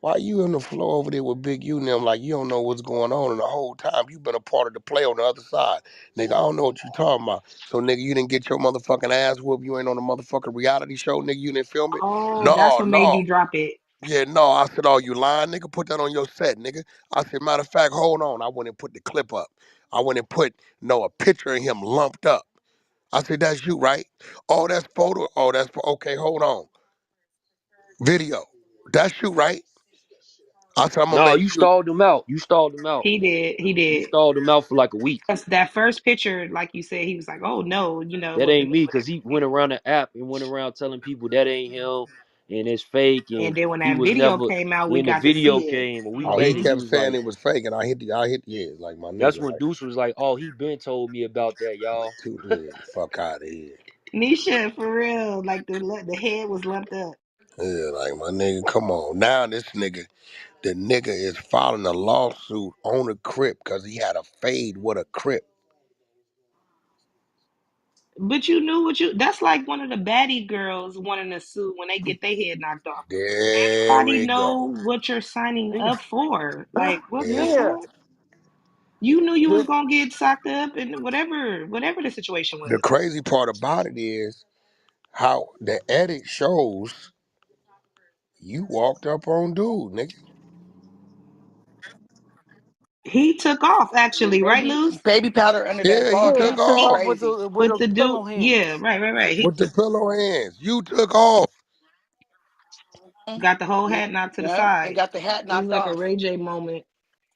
Why you on the floor over there with Big U and them like you don't know what's going on and the whole time you been a part of the play on the other side. Nigga, I don't know what you talking about. So nigga, you didn't get your motherfucking ass whooped. You ain't on a motherfucking reality show, nigga. You didn't film it. Oh, that's No, what made no. you drop it. Yeah, no. I said, oh, you lying, nigga? Put that on your set, nigga. I said, matter of fact, hold on. I went and put the clip up. I went and put, a picture of him lumped up. I said, that's you, right? Oh, that's photo. Oh, okay, hold on. Video. That's you, right? I said I'm gonna No, make you sure. stalled him out. You stalled him out. He did. He You did. stalled him out for like a week. 'Cause that first picture, like you said, he was like, "Oh no," That with the ain't me, cause he went around the app and went around telling people that ain't him and it's fake and and then when he that was video never. came out, we Then the got to video see it. came a week Oh, he later. He kept was saying like, it was fake, and I hit yeah, like my that's nigga, when like Deuce was like, "Oh, he been told me about that, y'all." too yeah, fuck out of here. Nisha, for real, like the head was lumped up. Yeah, like my nigga, come on. Now this nigga, the nigga is filing a lawsuit on a Crip because he had a fade with a Crip. But you knew what you. That's like one of the baddie girls wanting to sue when they get their head knocked off. There Everybody we know go. what you're signing up for. Like what the Yeah. Yeah. fuck? You knew you was The- gonna get socked up and whatever the situation The was. crazy part about it is how the edit shows you walked up on dude, nigga. He took off actually, right, Baby, Luce? baby powder under that Yeah, he ball yeah, he took cap took was off off with crazy. the The dude, pillow yeah, hands. right. with the pillow hands. You took off. Got the whole Yeah, hat knocked to the yeah, and side. got the hat It was knocked like a off. Ray J moment.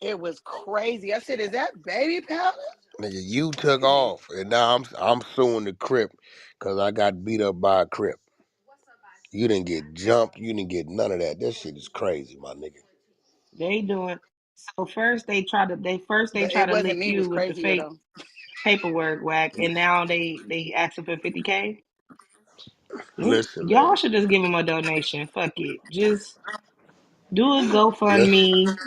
It was crazy. I said, "Is that baby powder?" Nigga, you took off. And now I'm suing the Crip because I got beat up by a Crip. You didn't get jumped. You didn't get none of that. That shit is crazy, my nigga. They doing so first they try It to wasn't lick me. It was you with the crazier fake though. paperwork whack, and now they asking for 50K. Listen, Y'all man. should just give him a donation. Fuck it, just do a Listen. GoFundMe.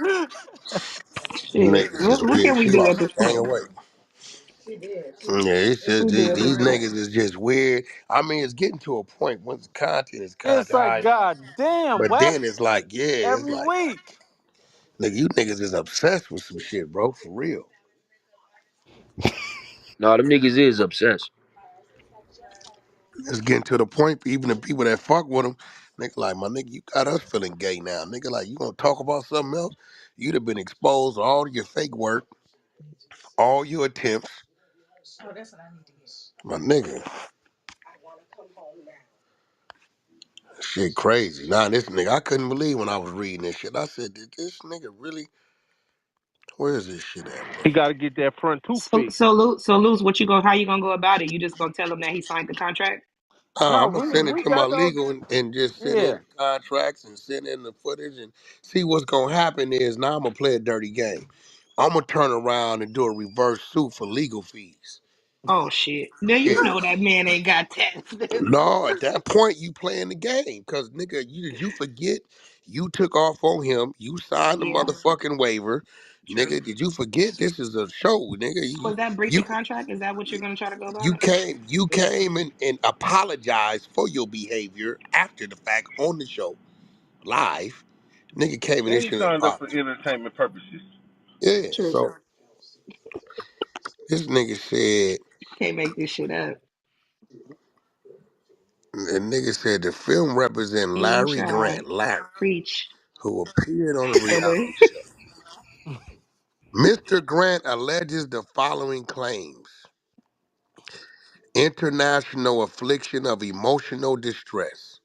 Shit, Niggas is what weird. can we She do lost at a this gang point? of weight. Yeah, it's What just we do at these this point? niggas is just weird. I mean, it's getting to a point once the content is It's like, content, God damn, but Wack, then it's like, yeah, it's every like, week. nigga, you niggas is obsessed with some shit, bro, for real. Nah, them niggas is obsessed. It's getting to the point, even the people that fuck with them, nigga, like, my nigga, you got us feeling gay now. Nigga, like, you gonna talk about something else? You'd have been exposed to all your fake work, all your attempts. My nigga, shit crazy. Nah, this nigga, I couldn't believe when I was reading this shit. I said, did this nigga really, where is this shit at, bro? He got to get that front tooth fixed. So Luz, what you go? How you gonna go about it? You just gonna tell him that he signed the contract? No, I'm gonna send it we to my got those. legal and just send in Yeah. the contracts and send in the footage and see what's gonna happen is now I'm gonna play a dirty game. I'm gonna turn around and do a reverse suit for legal fees. Oh shit! Now you Yeah. know that man ain't got taxes. No, at that point you playing the game. Cause nigga, you forget you took off on him, you signed the Yeah, motherfucking waiver. true. Nigga, did you forget this is a show, nigga? Was that You breaching contract? Is that what you're gonna try to go about? you came and apologized for your behavior after the fact on the show. Live. Nigga came in And this he shit and signed up apologized. for entertainment purposes. Yeah, True. so this nigga said Can't make this shit up. the nigga said the film represent King Larry child, Grant, Larry, preach. who appeared on a Oh, boy. reality show. Mr. Grant alleges the following claims: international affliction of emotional distress.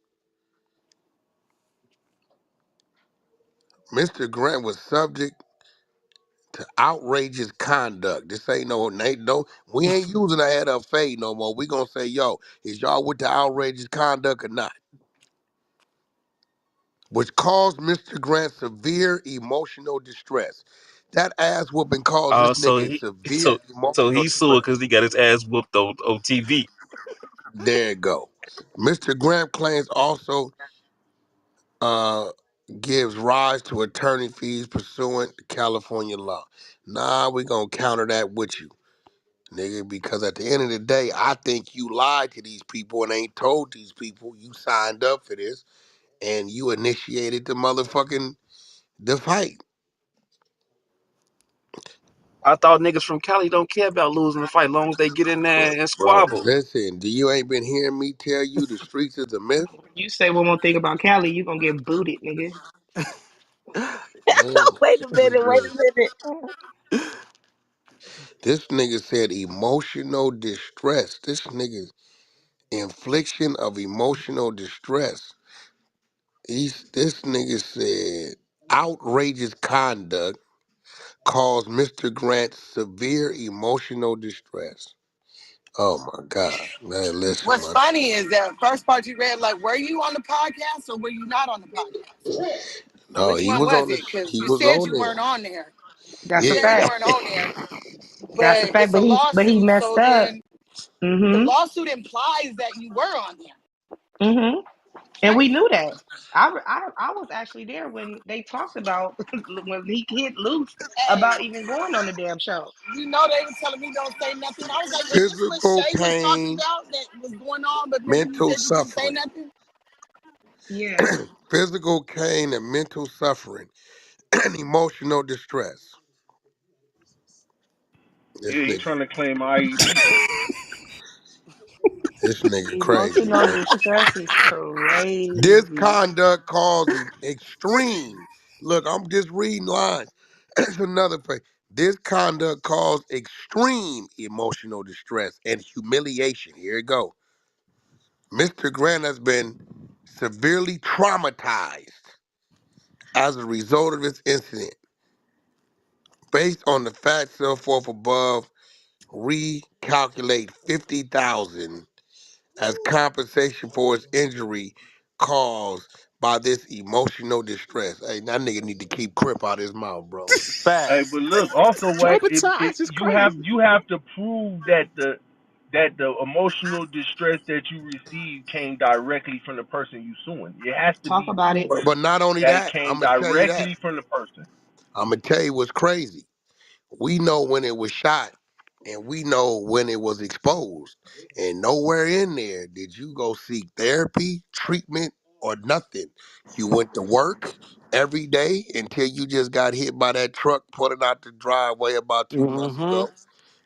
Mr. Grant was subject to outrageous conduct. This ain't no, we ain't using a head up fade no more. We gonna say, yo, is y'all with the outrageous conduct or not? Which caused Mr. Grant severe emotional distress. That ass whooping caused this So nigga he severe so so emotional he sued distress. because he got his ass whooped on TV. There it go. Mr. Grant claims also uh, gives rise to attorney fees pursuant to California law. Nah, we gonna counter that with you, nigga, because at the end of the day, I think you lied to these people and ain't told these people you signed up for this and you initiated the motherfucking the fight. I thought niggas from Cali don't care about losing the fight, long as they get in there and Bro, squabble. listen, you ain't been hearing me tell you the streets is a myth? You say one more thing about Cali, you gonna get booted, nigga. Man, Wait a this minute, wait nigga, a minute. this nigga said emotional distress. This nigga, infliction of emotional distress. This nigga said, outrageous conduct caused Mr. Grant severe emotional distress. Oh my God. Man, listen, What's man. funny is that first part you read, like, were you on the podcast or were you not on the podcast? No, Which he one was was on it? this. Because He you was said on you there. weren't on there. You That's a Yeah. said you fact. weren't on there, That's but a fact. it's a But he lawsuit. messed So up. then the Mm-hmm. lawsuit implies that you were on there. Mm-hmm. And we Right. knew that. I was actually there when they talked about when he hit Luce Hey, about even going on the damn show. you know they were telling me don't say nothing. I was like, is this what Physical Shay was talking pain, about that was going on? But remember you mental said you couldn't say suffering. nothing? Yeah. Physical pain and mental suffering and emotional distress. This Yeah, he nigga, trying to claim IEP. this nigga crazy, Emotional man. distress is This crazy. conduct causes extreme. Look, I'm just reading lines. It's another phrase. This conduct caused extreme emotional distress and humiliation. Here it go. Mr. Grant has been severely traumatized as a result of this incident. Based on the facts set forth above, recalculate 50,000 as compensation for his injury caused by this emotional distress. Hey, that nigga need to keep Crip out his mouth, bro. Hey, but Facts. look, also Wack, Traumatized is you have crazy. to prove that the emotional distress that you received came directly from the person you suing. It has to Talk be about it. proven But not only that it that, came I'm gonna tell you that. directly from the person. I'm gonna tell you what's crazy. We know when it was shot, and we know when it was exposed. And nowhere in there did you go seek therapy, treatment, or nothing. You went to work every day until you just got hit by that truck pulling out the driveway about 2 months Mm-hmm. ago,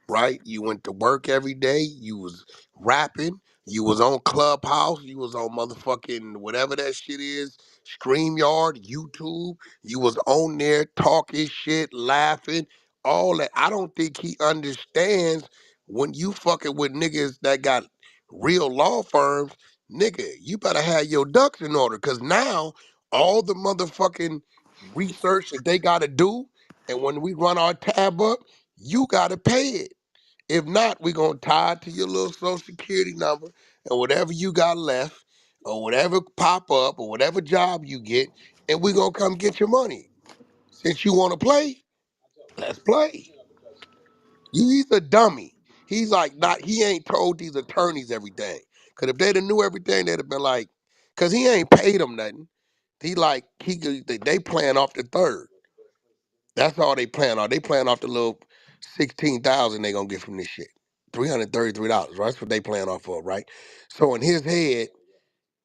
right? You went to work every day. You was rapping. You was on Clubhouse. You was on motherfucking whatever that shit is, StreamYard, YouTube. You was on there talking shit, laughing, all that. I don't think he understands when you fucking with niggas that got real law firms, nigga, you better have your ducks in order. Cause now all the motherfucking research that they gotta do, and when we run our tab up, you gotta pay it. If not, we gonna tie it to your little social security number and whatever you got left, or whatever pop up, or whatever job you get, and we gonna come get your money. Since you wanna play, let's play. He's a dummy. He's like not. He ain't told these attorneys everything. Cause if they'd have knew everything, they'd have been like, cause he ain't paid them nothing. He like they playing off the third. That's all they playing off. They playing off the little 16,000 they gonna get from this shit. $333, right? That's what they playing off of, right? So in his head,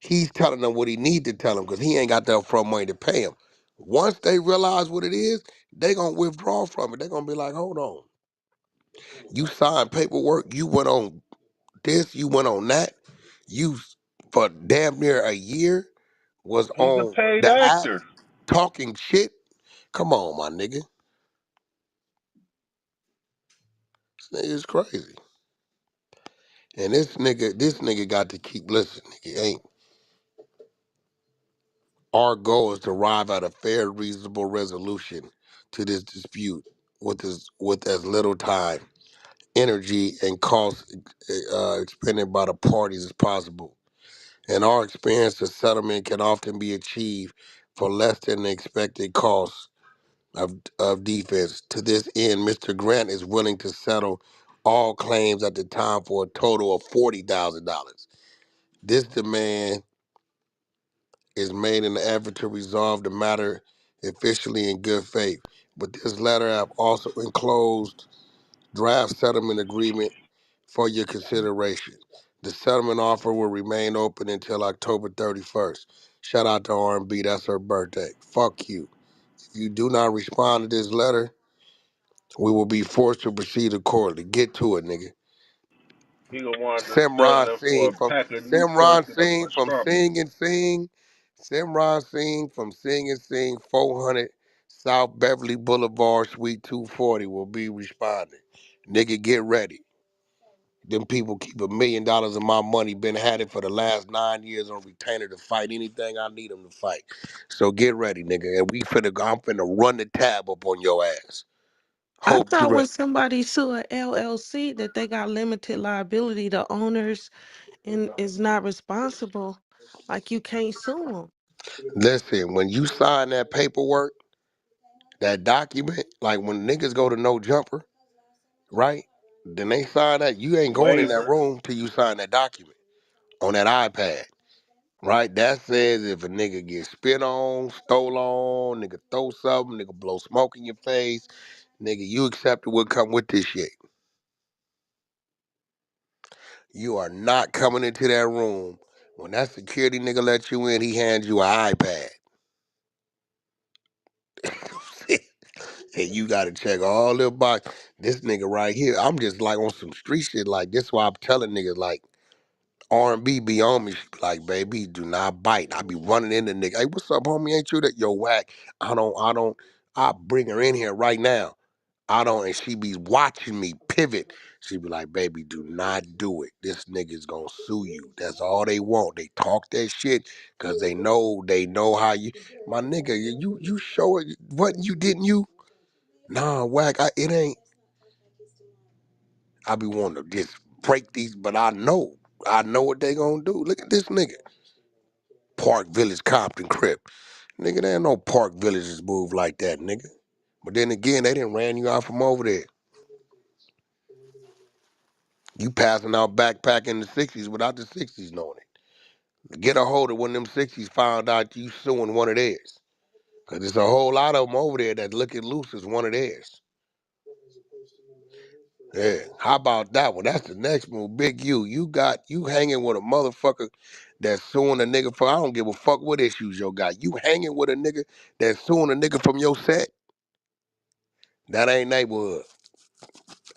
he's telling them what he need to tell them because he ain't got the upfront money to pay him. Once they realize what it is, they gonna withdraw from it. They gonna be like, hold on. You signed paperwork, you went on this, you went on that. You for damn near a year was He's a on paid the app actor. talking shit. Come on, my nigga. This nigga is crazy. And this nigga got to keep listening. Nigga ain't our goal is to arrive at a fair, reasonable resolution to this dispute with as little time, energy, and cost expended by the parties as possible. In our experience, a settlement can often be achieved for less than the expected cost of defense. To this end, Mr. Grant is willing to settle all claims at the time for a total of $40,000. This demand is made in the effort to resolve the matter efficiently in good faith. But this letter have also enclosed draft settlement agreement for your consideration. The settlement offer will remain open until October 31st. Shout out to R&B, that's her birthday. Fuck you. If you do not respond to this letter, we will be forced to proceed accordingly. Get to it, nigga. He gonna wind up Simran settling for Singh a from pack of Simran Newports and a Singh from strawberries. Sing and Sing. Simran Singh from Sing and Sing 400 South Beverly Boulevard, Suite 240 will be responding. Nigga, get ready. Them people keep $1 million of my money, been had it for the last 9 years on retainer to fight anything I need them to fight. So get ready, nigga. And I'm finna run the tab up on your ass. I Hope you thought ready. when somebody sue a LLC that they got limited liability, the owners and is not responsible. Like you can't sue them. Listen, when you sign that paperwork, that document, like when niggas go to no jumper, right? Then they sign that. You ain't going in that Waiver. room till you sign that document on that iPad. Right? That says if a nigga get spit on, stole on, nigga throw something, nigga blow smoke in your face, nigga, you accept what come with this shit. You are not coming into that room. When that security nigga let you in, he hands you an iPad. And you gotta check all the box. This nigga right here, I'm just like on some street shit. Like this why I'm telling niggas like R&B be on me. She be like, baby, do not bite. I be running into nigga. Hey, what's up, homie? Ain't you that? Yo, Wack. I bring her in here right now. I don't, and she be watching me pivot. She be like, baby, do not do it. This nigga's gonna sue you. That's all they want. They talk that shit because they know how you, my nigga, you show it. What you didn't you? Nah, Wack, it ain't. I be wanting to just break these, but I know what they gonna do. Look at this nigga. Park Village Compton Crip. Nigga, there ain't no Park Villages move like that, nigga. But then again, they didn't ran you out from over there. You passing out backpack in the 60s without the 60s knowing it. Get a hold of one of them 60s found out you suing one of theirs. Because there's a whole lot of them over there that look at Luce as one of theirs. Yeah. How about that one? That's the next move. Big U. You hanging with a motherfucker that's suing a nigga for, I don't give a fuck what issues you got. You hanging with a nigga that's suing a nigga from your set. That ain't neighborhood.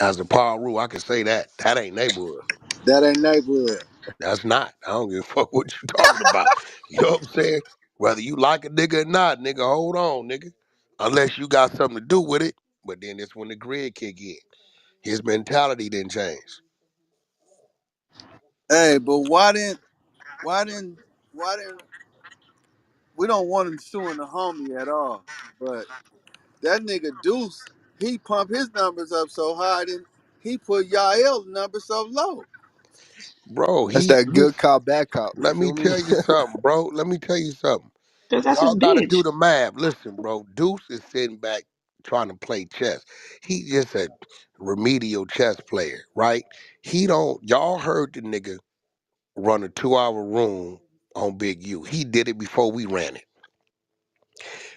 As a power rule, I can say that. That ain't neighborhood. That ain't neighborhood. That's not. I don't give a fuck what you talking about. You know what I'm saying? Whether you like a nigga or not, nigga, hold on, nigga. Unless you got something to do with it. But then it's when the grid kick in. His mentality didn't change. Hey, but why didn't why didn't we don't want him suing the homie at all. But that nigga Deuce, he pumped his numbers up so hard and he put Yah-L number so low. Bro, That's that good listen, cop, bad cop. You let me feel me? tell you something, bro. Let me tell you something. Cause that's his Y'all gotta bitch. do the math. Listen, bro. Deuce is sitting back trying to play chess. He just a remedial chess player, right? He don't, y'all heard the nigga run a 2 hour room on Big U. He did it before we ran it.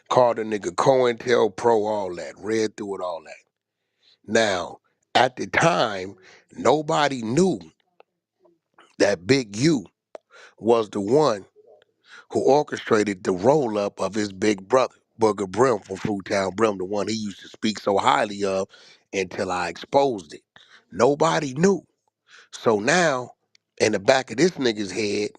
Called the nigga COINTELPRO, all that. Read through it, all that. Now, at the time, nobody knew that Big U was the one who orchestrated the roll up of his big brother, Booger Brim from Fruitown Brim, the one he used to speak so highly of until I exposed it. Nobody knew. So now, in the back of this nigga's head,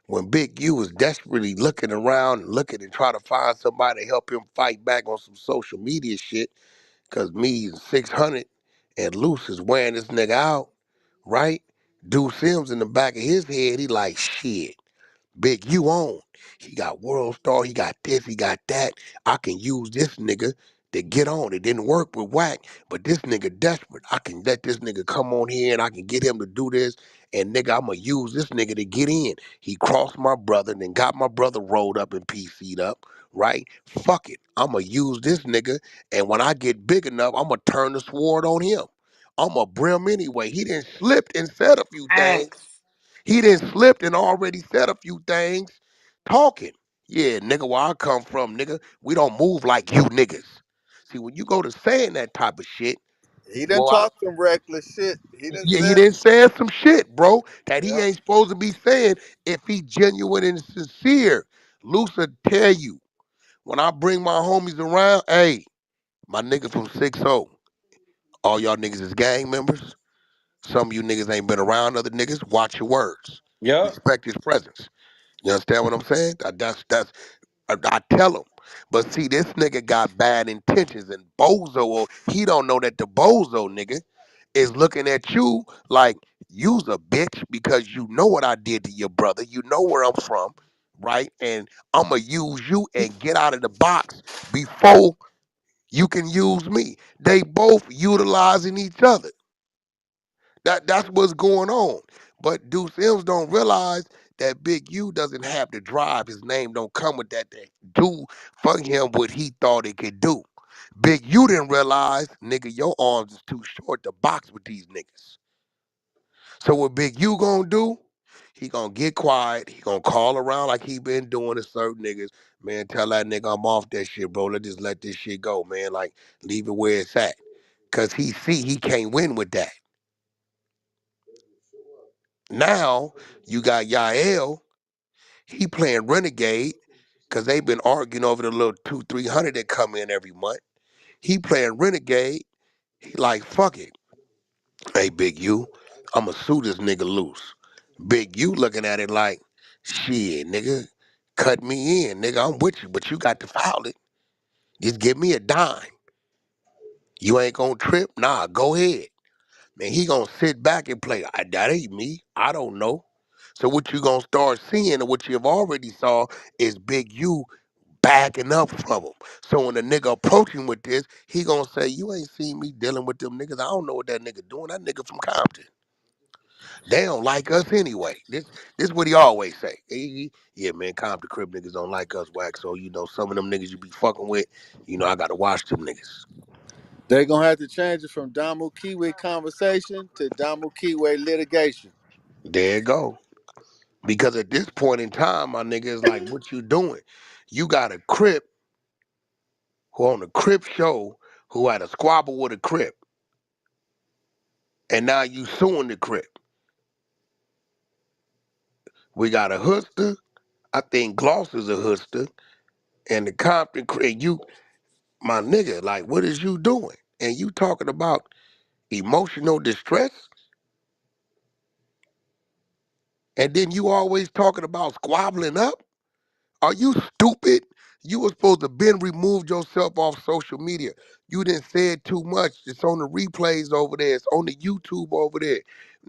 when Big U was desperately looking around and looking and trying to find somebody to help him fight back on some social media shit, because me and 600 and Luce is wearing this nigga out, right? Dude Sims in the back of his head, he like, shit. Big U on. He got World Star, he got this, he got that. I can use this nigga to get on. It didn't work with Wack, but this nigga desperate. I can let this nigga come on here and I can get him to do this. And nigga, I'ma use this nigga to get in. He crossed my brother and then got my brother rolled up and PC'd up, right? Fuck it. I'ma use this nigga. And when I get big enough, I'ma turn the sword on him. I'm a brim anyway. He done slipped and said a few things. Facts. He done slipped and already said a few things talking. Yeah, nigga, where I come from, nigga, we don't move like you niggas. See, when you go to saying that type of shit, He done well, talked some reckless shit. He done yeah, he said done said some shit, bro, that he yeah. ain't supposed to be saying if he genuine and sincere. Luce will tell you, when I bring my homies around, hey, my nigga from 6-0, all y'all niggas is gang members. Some of you niggas ain't been around other niggas. Watch your words. Yup. Respect his presence. You understand what I'm saying? I tell him. But see, this nigga got bad intentions and bozo. He don't know that the bozo nigga is looking at you like you's a bitch because you know what I did to your brother. You know where I'm from, right? And I'ma use you and get out of the box before you can use me. They both utilizing each other. That's what's going on. But Deuce M's don't realize that Big U doesn't have the drive. His name don't come with that to do for him what he thought it could do. Big U didn't realize, nigga, your arms is too short to box with these niggas. So what Big U gonna do? He gonna get quiet. He gonna call around like he been doing to certain niggas. Man, tell that nigga I'm off that shit, bro. Let's just let this shit go, man. Like, leave it where it's at. Cause he see he can't win with that. Now you got Yah-L. He playing renegade because they been arguing over the little 200-300 that come in every month. He playing renegade. He like, fuck it. Hey, Big U, I'ma sue this nigga Luce. Big U looking at it like, shit, nigga, cut me in, nigga. I'm with you, but you got to file it. Just give me a dime. You ain't gonna trip? Nah, go ahead. Man, he gonna sit back and play. That ain't me. I don't know. So what you gonna start seeing, and what you've already saw, is Big U backing up from him. So when the nigga approach him with this, he gonna say, you ain't seen me dealing with them niggas. I don't know what that nigga doing. That nigga from Compton. They don't like us anyway. This what he always say. Yeah, man, Compton Crip niggas don't like us, Wack. So, some of them niggas you be fucking with, I gotta watch them niggas. They gonna have to change it from Damu Kiwi conversation to Damu Kiwi litigation. There you go. Because at this point in time, my nigga is like, what you doing? You got a Crip who on a Crip show who had a squabble with a Crip. And now you suing the Crip. We got a Hooster. I think Gloss is a Hooster. And the Compton Crip, you, my nigga, like, what is you doing? And you talking about emotional distress? And then you always talking about squabbling up? Are you stupid? You were supposed to been removed yourself off social media. You didn't say it too much. It's on the replays over there. It's on the YouTube over there.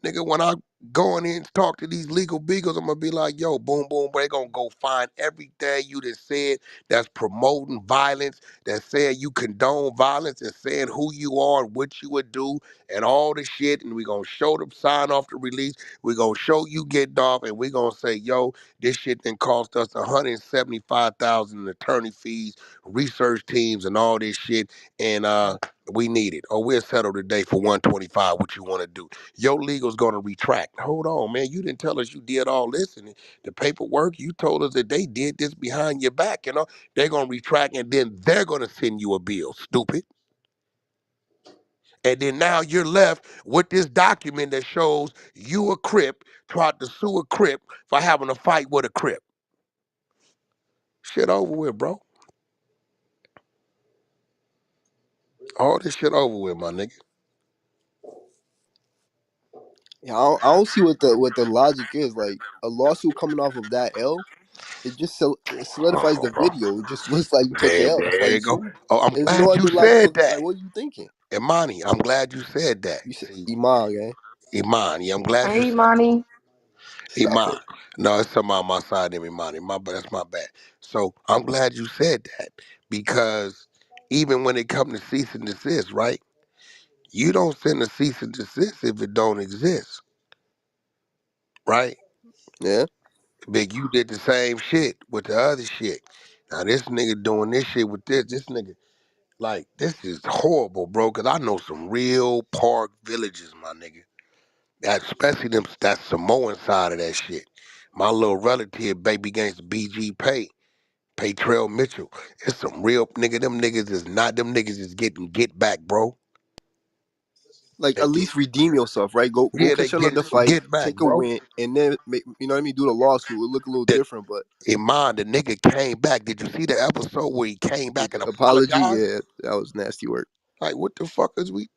Nigga, when I go in here and talk to these legal beagles, I'm gonna be like, yo, boom, boom, they gonna go find everything you done said that's promoting violence, that's saying you condone violence and saying who you are and what you would do and all the shit. And we gonna show them sign off the release. We gonna show you getting off and we gonna say, yo, this shit then cost us 175,000 in attorney fees, research teams, and all this shit. And we need it. Or we'll settle today for 125. What you want to do? Your legal's gonna retract. Hold on, man. You didn't tell us you did all this and the paperwork. You told us that they did this behind your back. They're gonna retract and then they're gonna send you a bill. Stupid. And then now you're left with this document that shows you a Crip tried to sue a Crip for having a fight with a Crip. Shit over with, bro. All this shit over with, my nigga. Yeah, I don't see what the logic is. Like a lawsuit coming off of that L, it just it solidifies Oh, the bro. video. It just looks like you took the L. That's why There you you go. sued. Oh, I'm There's no glad you other said logical. that. Like, what are you thinking? Imani, I'm glad you said that. You said See, Iman, gang. Imani, I'm glad you Hey, said Monty. Stop Iman. it. No, it's something on my side of Imani. That's my bad. So I'm glad you said that because even when it comes to cease and desist, right? You don't send a cease and desist if it don't exist, right? Yeah. Big, you did the same shit with the other shit. Now this nigga doing this shit with this nigga, like, this is horrible, bro, because I know some real park villages, my nigga. That, especially that Samoan side of that shit. My little relative, baby gangsta BG Pay Trail Mitchell. It's some real them niggas is getting get back, bro. Like They at get, least redeem yourself, right? Go yeah, they catch getting another some fight, get back, take a bro. win, and then you know what I mean. Do the lawsuit. It'll look a little The, different, but Iman, the nigga came back. Did you see the episode where he came back and apology, apologized? yeah, that was nasty work. Like, what the fuck is we?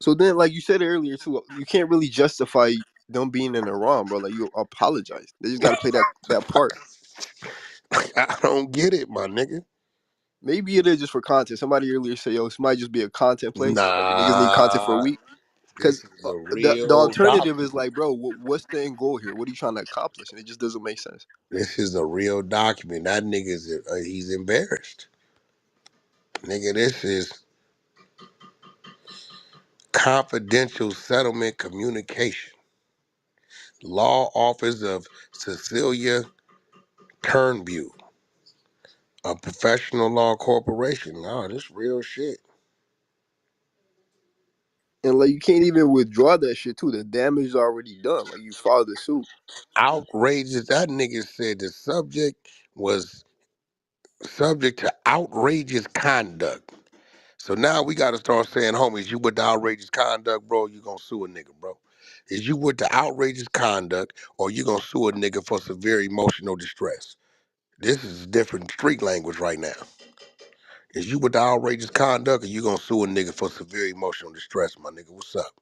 So then, like you said earlier too, you can't really justify them being in the wrong, bro. Like you apologize. They just got to play that part. I don't get it, my nigga. Maybe it is just for content. Somebody earlier said, "Yo, this might just be a content play. Like niggas need content for a Nah, week." Because this is a the real alternative is document. like, bro, what's the end goal here? What are you trying to accomplish? And it just doesn't make sense. This is a real document. That nigga's he's embarrassed. Nigga, this is confidential settlement communication. Law Office of Cecilia Turnbull, a professional law corporation. No, this real shit. And like, you can't even withdraw that shit too. The damage is already done. Like, you filed the suit. Outrageous. That nigga said the subject was subject to outrageous conduct. So now we got to start saying, homies, you with the outrageous conduct, bro, you gonna sue a nigga, bro. Is you with the outrageous conduct or you gonna sue a nigga for severe emotional distress? This is different street language right now. Is you with the outrageous conduct or you gonna sue a nigga for severe emotional distress, my nigga? What's up?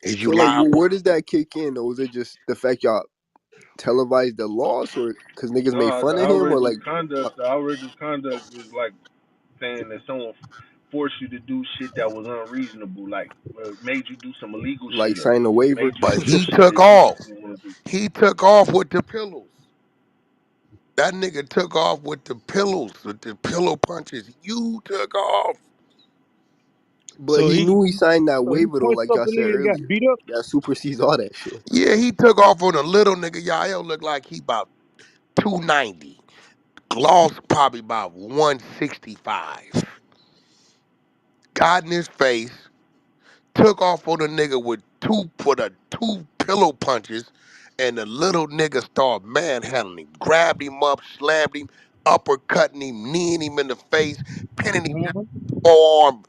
Is you So like, liable? where does that kick in? Or is it just the fact y'all televised the loss, or because niggas made No, fun of him, or like, the outrageous conduct is like saying that someone forced you to do shit that was unreasonable, like made you do some illegal like shit, signing a waiver? made you But do some he shit took that you off. didn't want to do. He took off with the pillows. That nigga took off with the pillows, with the pillow punches. You took off. But So he he knew he signed that so he waiver though, punched like up y'all a said nigga and got earlier. beat up. That supersedes all that shit. Yeah, he took off on a little nigga. Yah-L looked like he about 290. Gloss probably about 165. Got in his face, took off on a nigga with two pillow punches, and the little nigga started manhandling him. Grabbed him up, slammed him, uppercutting him, kneeing him in the face, pinning him down, Mhm. forearm,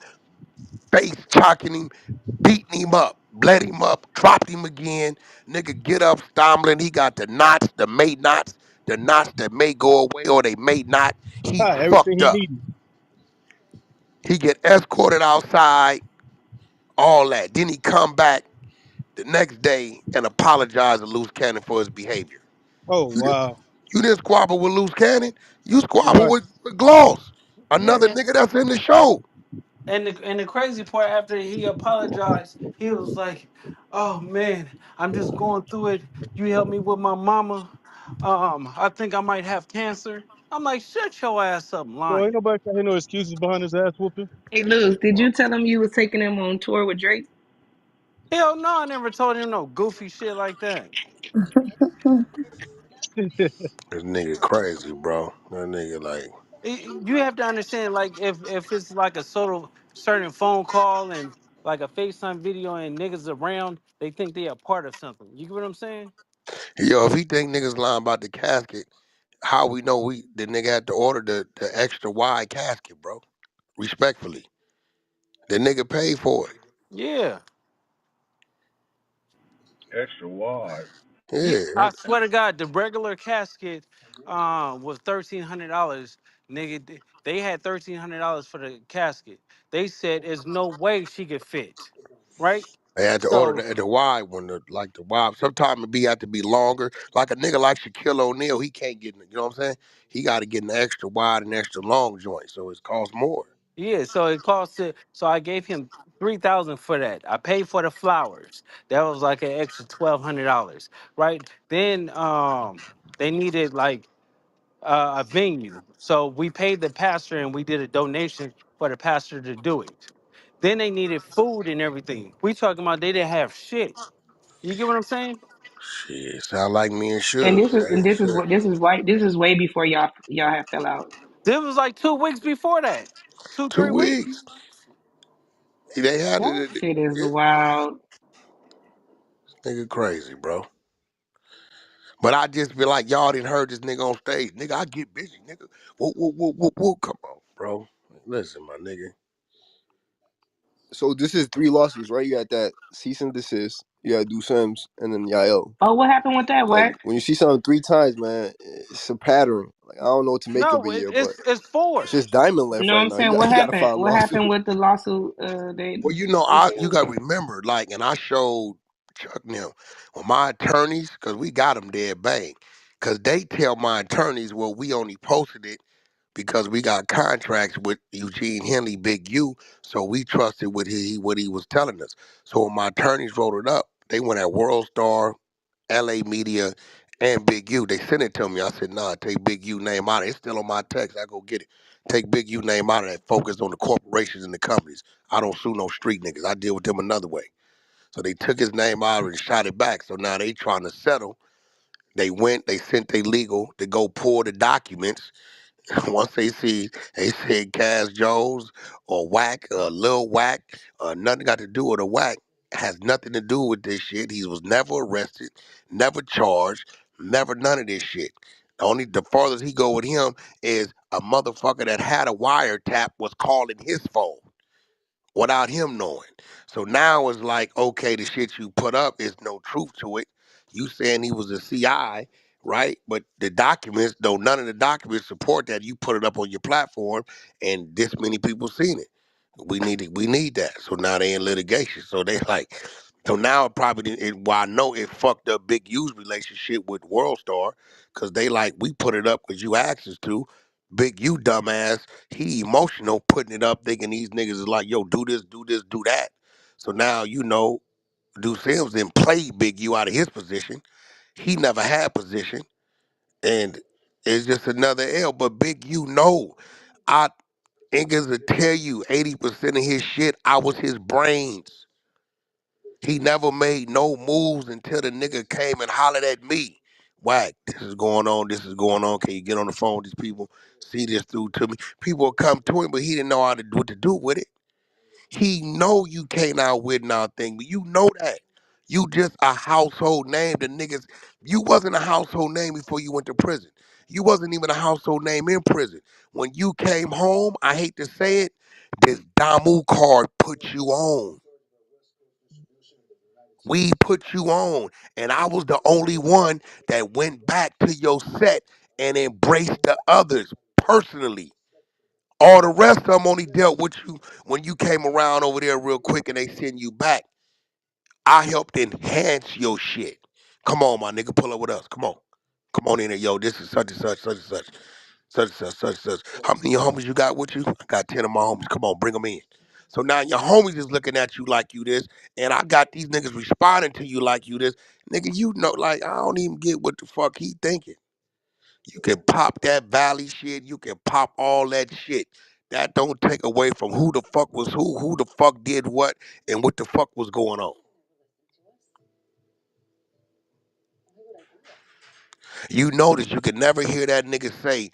face chocking him, beating him up, bled him up, dropped him again. Nigga get up, stumbling. He got the knots, the knots that may go away or they may not. He Everything fucked he up. needed. He get escorted outside, all that. Then he come back the next day and apologize to Luce Cannon for his behavior. Oh You didn't, wow. you didn't squabble with Luce Cannon. You squabble Right. with Gloss, another Yeah, nigga that's in the show. and the crazy part, after he apologized, he was like, "Oh man, I'm just going through it. You helped me with my mama. I think I might have cancer." I'm like, "Shut your ass up, So ain't lying." nobody got no excuses behind his ass whooping. Hey, Luce, did you tell him you was taking him on tour with Drake? Hell no, I never told him no goofy shit like that. This nigga crazy, bro. That nigga like, You have to understand, like, if it's like a sort of certain phone call and like a FaceTime video and niggas around, they think they are part of something. You get what I'm saying? yo, if he think niggas lying about the casket, how we know the nigga had to order the extra wide casket, bro? Respectfully. The nigga paid for it. Yeah. Extra wide. Yeah, Yeah. I swear to God, the regular casket was $1,300. Nigga, they had $1,300 for the casket. They said there's no way she could fit, right? They had to order So the wide one, like the wide. Sometimes it have to be longer. Like a nigga like Shaquille O'Neal, he can't get, you know what I'm saying? He got to get an extra wide and extra long joint, so it costs more. yeah, so it cost it. So I gave him 3,000 for that. I paid for the flowers. That was like an extra $1,200, right? Then they needed like a venue. So we paid the pastor and we did a donation for the pastor to do it. Then they needed food and everything. We talking about they didn't have shit. You get what I'm saying? Shit, sound like me and And Suge. this is and Same this is shit. what this is way before y'all have fell out. This was like 2 weeks before that. Two, Two three weeks. weeks. They had That it. shit is It, wild. nigga crazy, bro. But I just be like, y'all didn't heard this nigga on stage. Nigga, I get busy, nigga. Whoop, whoop, whoop, whoop, whoop. Come on, bro. Listen, my nigga. So this is 3 lawsuits, right? You got that cease and desist. You got Do Sims, and then Yah-L. Oh, what happened with that, Like, Wack? when you see something 3 times, man, it's a pattern. Like, I don't know what to make of No, it yet, but it's four. it's just diamond left No, right I'm now. You saying got what you got to happened? file a What lawsuit. happened with the lawsuit? Well, They you said. gotta remember, like, and I showed Chuck and them, well, my attorneys, cause we got them dead bang, cause they tell my attorneys, well, we only posted it because we got contracts with Eugene Henley, Big U, so we trusted what he was telling us. So when my attorneys wrote it up, they went at World Star, LA Media, and Big U. They sent it to me. I said, nah, take Big U name out of it. It's still on my text. I go get it. Take Big U name out of that. Focus on the corporations and the companies. I don't sue no street niggas. I deal with them another way. So they took his name out and shot it back. So now they trying to settle. They went, they sent their legal to go pull the documents. Once they said Cass Jones or Wack, Lil Wack, nothing got to do with a Wack. Has nothing to do with this shit. He was never arrested, never charged, never none of this shit. Only the farthest he go with him is a motherfucker that had a wiretap was calling his phone without him knowing. So now it's like, okay, the shit you put up is no truth to it. You saying he was a CI, right? But the documents, though none of the documents support that, you put it up on your platform and this many people seen it. We need that. So now they in litigation. So they like, so now it probably well, I know it fucked up Big U's relationship with World Star because they like we put it up because you asked us to. Big U dumbass, he emotional putting it up, thinking these niggas is like, yo, do this, do this, do that. So now you know, Deuce Sims didn't play Big U out of his position. He never had position, and it's just another L. But Big U know, I niggas will tell you 80% of his shit, I was his brains. He never made no moves until the nigga came and hollered at me. Wack, this is going on, this is going on. Can you get on the phone with these people? See this through to me. People will come to him, but he didn't know what to do with it. He know you can't outwit nothing, but you know that. You just a household name. The niggas, you wasn't a household name before you went to prison. You wasn't even a household name in prison. When you came home, I hate to say it, this Damu card put you on. We put you on. And I was the only one that went back to your set and embraced the others personally. All the rest of them only dealt with you when you came around over there real quick and they send you back. I helped enhance your shit. Come on, my nigga, pull up with us. Come on. Come on in there, yo. This is such and such, such and such, such and such, such and such. How many of your homies you got with you? I got 10 of my homies. Come on, bring them in. So now your homies is looking at you like you this, and I got these niggas responding to you like you this. Nigga, you know, like, I don't even get what the fuck he thinking. You can pop that valley shit. You can pop all that shit. That don't take away from who the fuck was who the fuck did what, and what the fuck was going on. You notice you can never hear that nigga say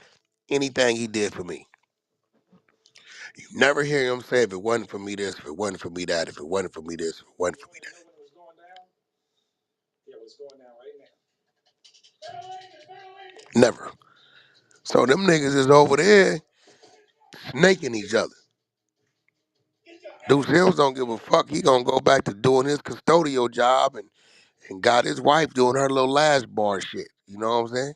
anything he did for me. You never hear him say, if it wasn't for me this, if it wasn't for me that, if it wasn't for me this, if it wasn't for me that. Never. So them niggas is over there snaking each other. Deuce Hills don't give a fuck. He gonna go back to doing his custodial job and got his wife doing her little last bar shit. You know what I'm saying?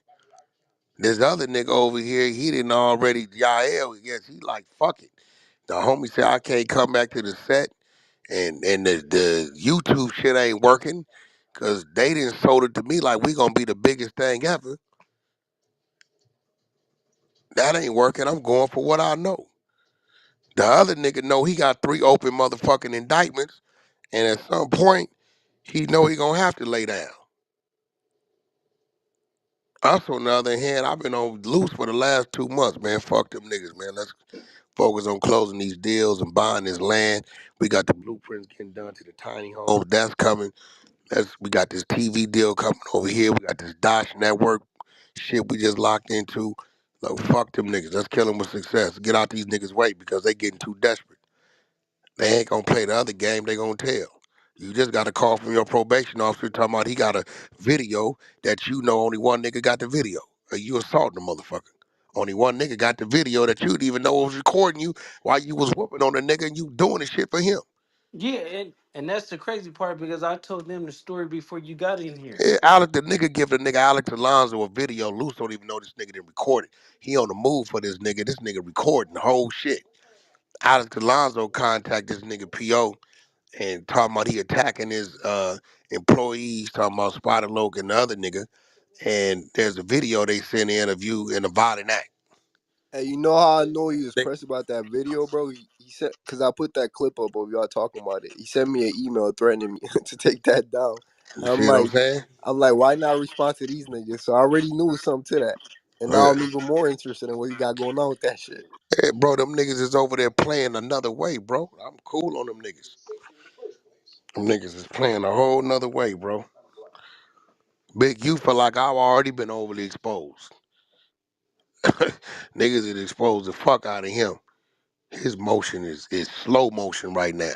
This other nigga over here, he didn't already, Yah-L, yes, he like, fuck it. The homie said, I can't come back to the set, and the YouTube shit ain't working, because they didn't sold it to me like we gonna be the biggest thing ever. That ain't working. I'm going for what I know. The other nigga know he got 3 open motherfucking indictments, and at some point, he know he gonna have to lay down. Also, on the other hand, I've been on loose for the last 2 months, man. Fuck them niggas, man. Let's focus on closing these deals and buying this land. We got the blueprints getting done to the tiny homes. That's coming. We got this TV deal coming over here. We got this Dosh network shit we just locked into. Like, fuck them niggas. Let's kill them with success. Get out these niggas' way because they getting too desperate. They ain't gonna play the other game. They gonna tell. You just got a call from your probation officer talking about he got a video that you know only one nigga got the video. Or you assaulting the motherfucker. Only one nigga got the video that you didn't even know was recording you while you was whooping on the nigga and you doing the shit for him. Yeah, and that's the crazy part because I told them the story before you got in here. Yeah, Alex, the nigga give the nigga Alex Alonso a video. Luce don't even know this nigga didn't record it. He on the move for this nigga. This nigga recording the whole shit. Alex Alonso contact this nigga PO and talking about he attacking his employees, talking about Spider Loke and the other nigga. And there's a video they sent in of you in a violent act. Hey, you know how I know he was They- pressed about that video, bro? He said, because I put that clip up of y'all talking about it. He sent me an email threatening me to take that down. You And I'm see what I'm like, saying? why not respond to these niggas? So I already knew something to that. And now Yeah. I'm even more interested in what he got going on with that shit. Hey, bro, them niggas is over there playing another way, bro. I'm cool on them niggas. Them niggas is playing a whole nother way, bro. Big, you feel like I've already been overly exposed. Niggas had exposed the fuck out of him. His motion is slow motion right now.